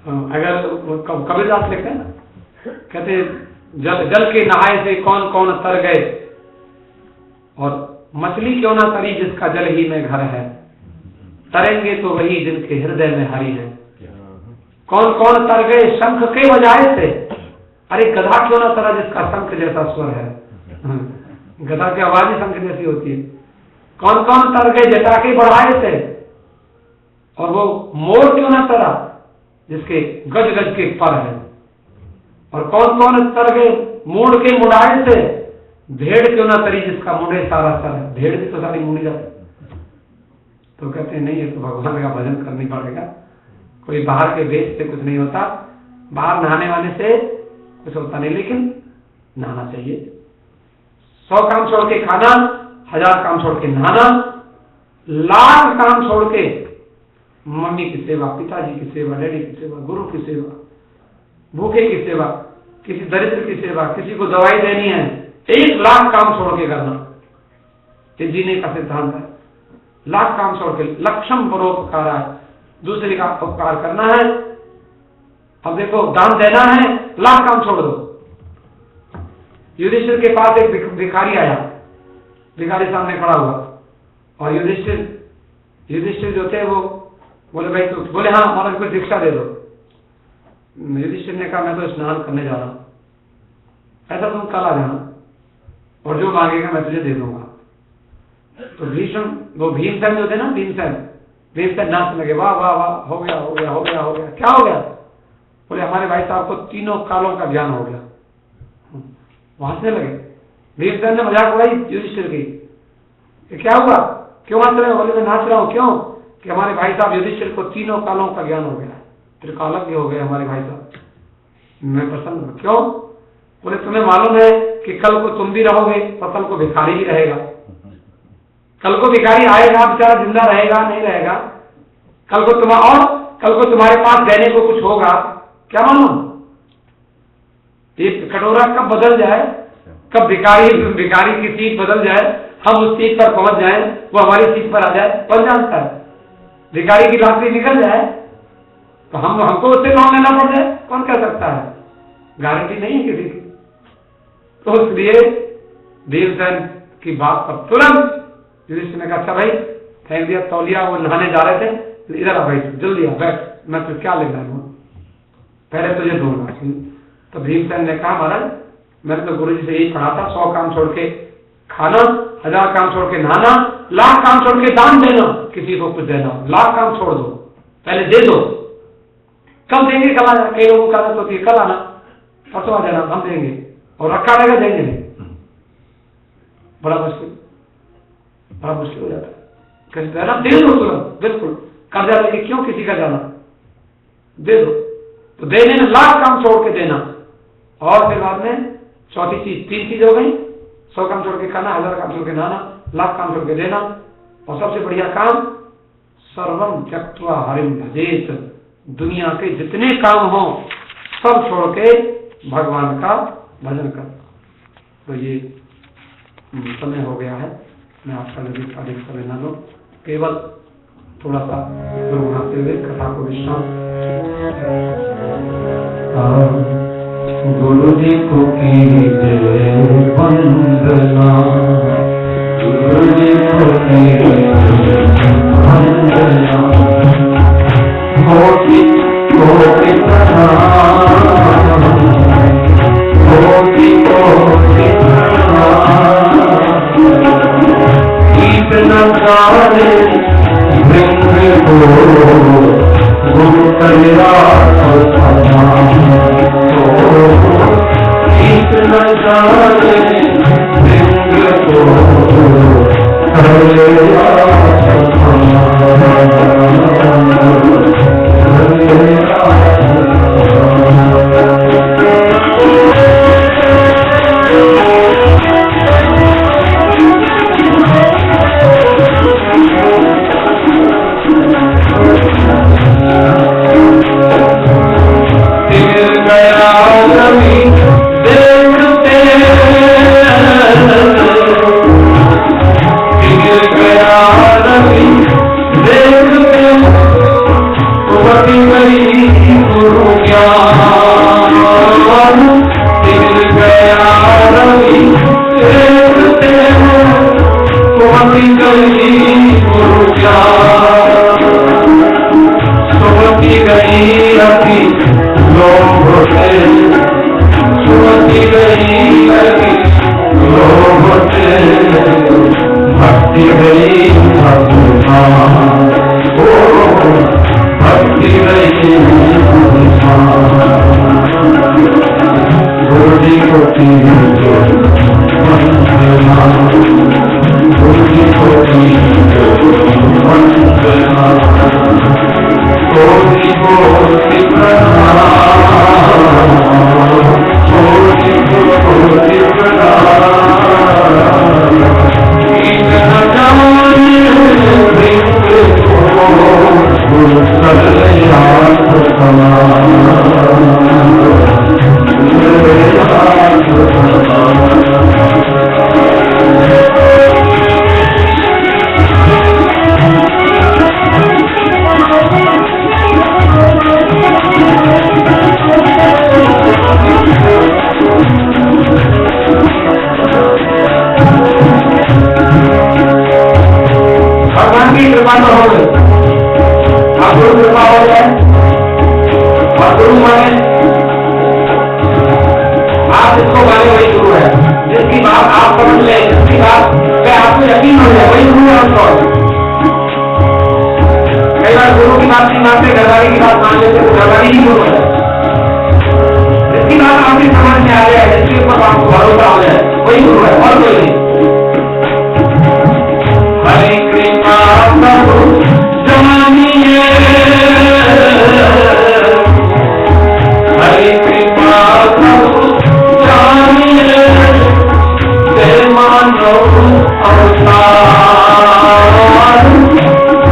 कबीरदास लिखते हैं ना, कहते हैं जल के नहाए से कौन कौन तर गए, और मछली क्यों ना तरी जिसका जल ही में घर है, तरेंगे तो वही जिनके हृदय में हरि है। कौन कौन तर गए शंख के बजाए से, अरे गधा क्यों ना तरा जिसका शंख जैसा स्वर है, गधा की आवाज ही शंख जैसी होती है। कौन कौन तर गए जटा के बढ़ाए से, और वो मोर क्यों ना तरा जिसके गज गज के पर है, और कौन कौन तर गए मूड के मुड़ाए से, भेड़ क्यों ना तरी जिसका मुंडे सारा सर है, भेड़ भी तो सारी मुड़ी जाती। तो कहते हैं नहीं, ये तो भगवान का भजन करनी पड़ेगा, कोई बाहर के वेश से कुछ नहीं होता, बाहर नहाने वाले से कुछ होता नहीं, लेकिन नहाना चाहिए। 100 काम छोड़ के खाना, 1000 काम छोड़ के नहाना, लाख काम छोड़ के मम्मी की सेवा, पिताजी की सेवा, डैडी की सेवा, गुरु की सेवा, भूखे की सेवा, किसी दरिद्र की सेवा, किसी को दवाई देनी है, 1 लाख काम छोड़ के करना, ये जीने का सिद्धांत है। लाख काम छोड़ के लक्षम परोपकार है, दूसरे का उपकार करना है। अब देखो दान देना है, लाख काम छोड़ दो। युधिष्ठिर के पास एक भिखारी आया, भिखारी सामने खड़ा हुआ, और युधिष्ठिर जो थे वो बोले भाई तो, बोले हाँ महाराज को दीक्षा दे दो। युधिष्ठिर ने कहा मैं तो स्नान करने जा रहा हूं, ऐसा तुम कल आ जाना, और जो मांगेगा मैं तुझे दे दूंगा। तो भीमसेन जो थे ना, भीमसेन नाचने लगे, वाह वाह वाह, हो गया, क्या हो गया। बोले हमारे भाई साहब को तीनों कालों का ज्ञान हो गया। वो हंसने लगे। भीमसेन ने मजाक उड़ाई युधिष्ठिर की, क्या हुआ, क्यों हंस रहे हो? बोले मैं नाच रहा हूँ। क्यों? कि हमारे भाई साहब युधिष्ठिर को तीनों कालों का ज्ञान हो गया, त्रिकालज्ञ हो गए हमारे भाई साहब। मैं प्रसन्न हूँ। क्यों? बोले तुम्हें मालूम है कि कल को तुम भी रहोगे और कल को भिखारी ही रहेगा। कल को भिखारी आएगा, बेचारा जिंदा रहेगा नहीं रहेगा। कल को तुम्हारे पास देने को कुछ होगा, क्या मालूम? ये कटोरा कब बदल जाए, कब भिखारी की सीट बदल जाए, हम उस सीट पर पहुंच जाए, वो हमारी सीट पर आ जाए, कौन जानता है? भिखारी की लाठी निकल जाए तो हमको उससे लोन लेना पड़ जाए, कौन कह सकता है? गारंटी नहीं है किसी की। तो इसलिए भीमसेन की बात पर तुरंत युधिष्ठिर ने कहा अच्छा भाई, फेंक दिया तौलिया। वो नहाने जा रहे थे, इधर आ भाई जल्दी आ बैठ, मैं तो क्या लेना है, पहले तुझे ढूंढना। तो भीमसेन ने कहा महाराज मैंने तो गुरु जी से यही पढ़ा था, 100 काम छोड़ के खाना, 1000 काम छोड़ के नहाना, 1,00,000 काम छोड़ के दान देना, किसी को कुछ देना, 1,00,000 काम छोड़ दो, पहले दे दो। कब देंगे? कल आना। कई लोगों का आदत होती है कल आना, परसों आ जाना, हम देंगे, और रखा रहेगा देंगे नहीं। बड़ा मुश्किल हो जाता है। कैसे देना? दे दो तुरंत, बिल्कुल। कर्जा लेके क्यों किसी का जाना, दे दो। तो देने में 1,00,000 काम छोड़ के देना, और फिर बाद में चौथी चीज, 3 चीज हो गई, 100 काम छोड़ के खाना, 1000 काम छोड़ के नहाना, 1,00,000 काम छोड़ के देना, और सबसे बढ़िया काम सर्वम त्यक्त्वा हरिं भजेत, दुनिया के जितने काम हो सब छोड़ के भगवान का भजन कर। तो ये समय हो गया है, मैं आपका अधिक समय ना लो, केवल थोड़ा सा गुनगुनाते हुए कथा को विश्राम। गुरु जी को कीजिए वंदना, गुरु जी को कीजिए वंदना, कोटि कोटि प्रणाम, कोटि कोटि प्रणाम। इतना जाने वृंद को गुरु करिया इतना जाने वृंद को करिया जिसकी बात आपकी समझ में आ जाए, जिसके ऊपर आपको भरोसा हो जाए, वही गुरु है और कोई नहीं। हरि कृपा प्रभु जानिए, हरि कृपा प्रभु जानिए, ते मानो अवतार,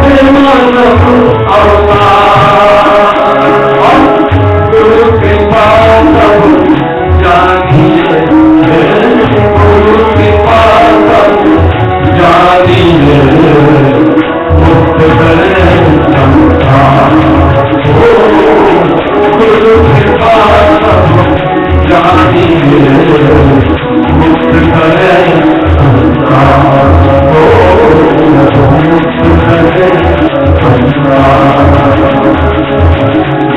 ते मानो अवतार, गुरु कृपा प्रभु जानिए, गुरु कृपा प्रभु जानिए, मुक्त करे संसार, गुरु कृपा प्रभु जानिए, मुक्त करे संसार, मुक्त करे संसार,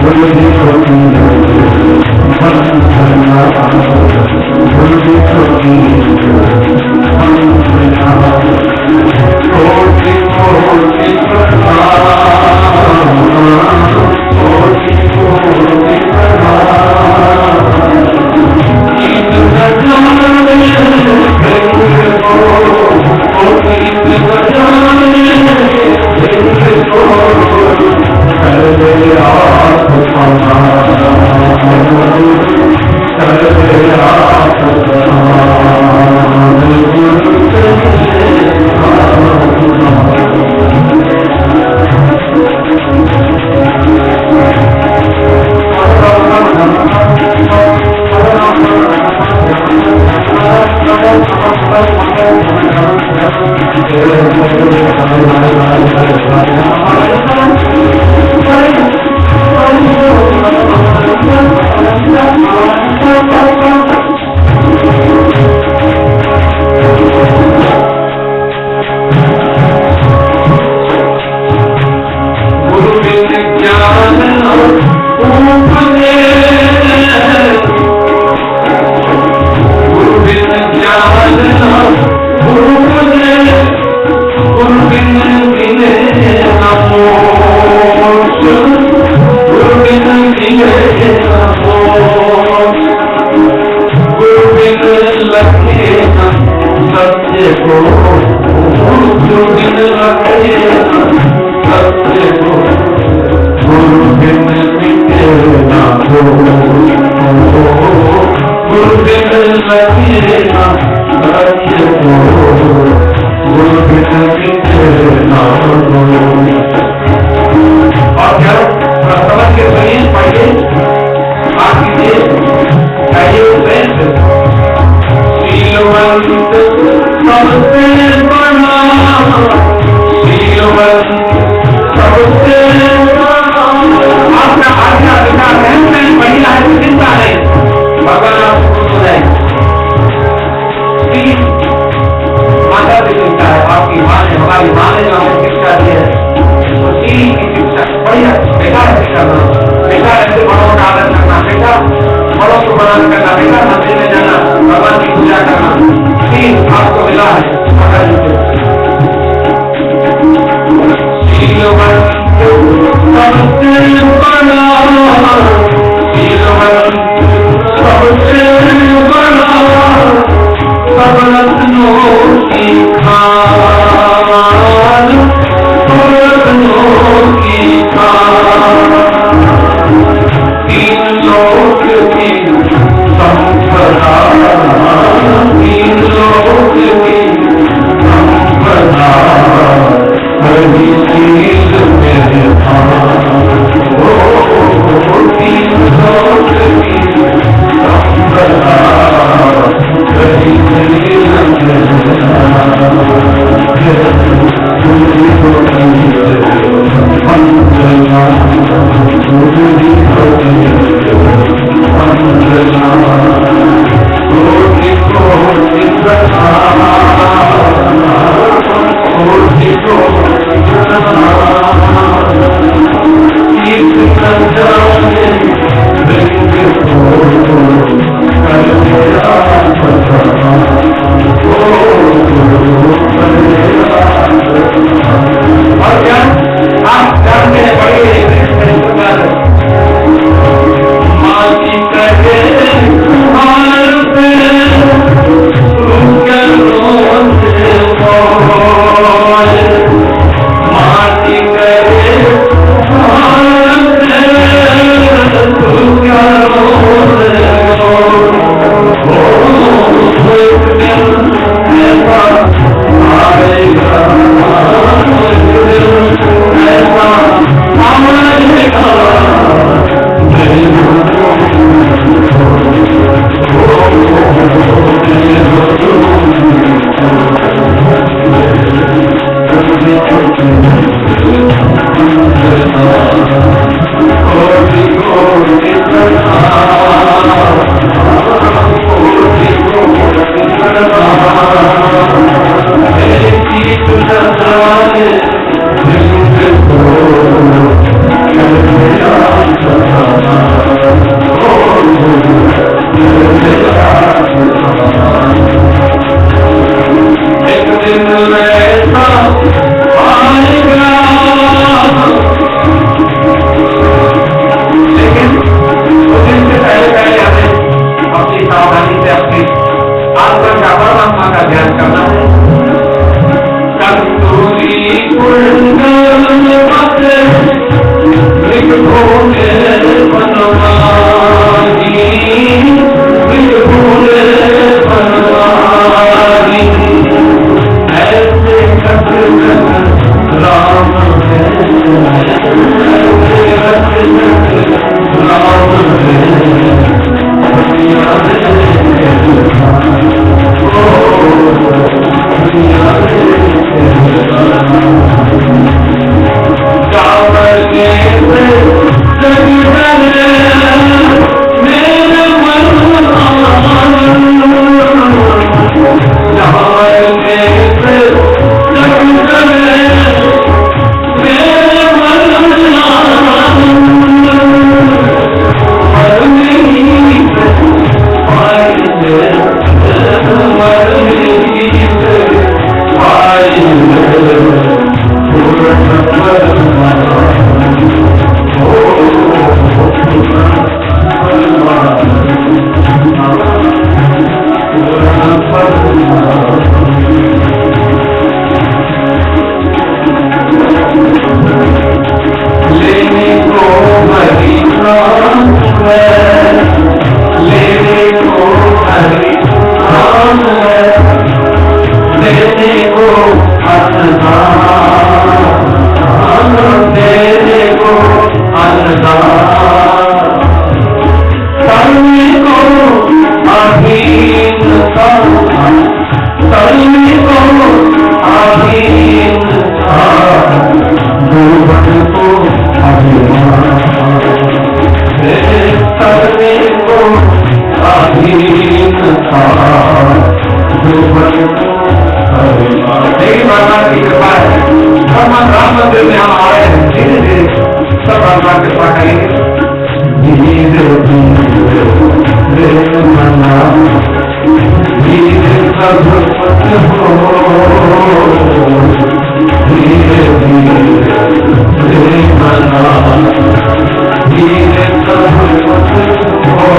गुरु जी को हम करना, गुरु जी को हम करना, कोटि कोटि प्रणाम, कोटि कोटि प्रणाम, ईद बजाने गंग को, ईद बजाने गंग को, कर दे आप समान, कर दे आप समान, हरि भगवान राम मंदिर में हम आ रहे हैं, धीरे धीरे सब भगवान के पास आएंगे। धीरे धीरे मना धीरे सब हो, धीरे धीरे मना धीरे सब हो।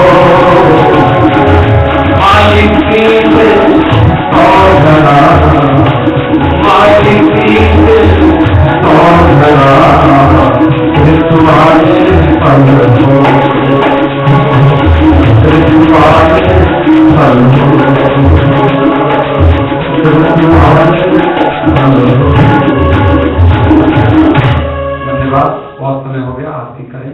मालिक की और धरा मालिक की और धरा तुम्हारे फल हो, तुम्हारे फल हो, तुम्हारे फल हो। धन्यवाद। बहुत समय हो गया, आरती करें।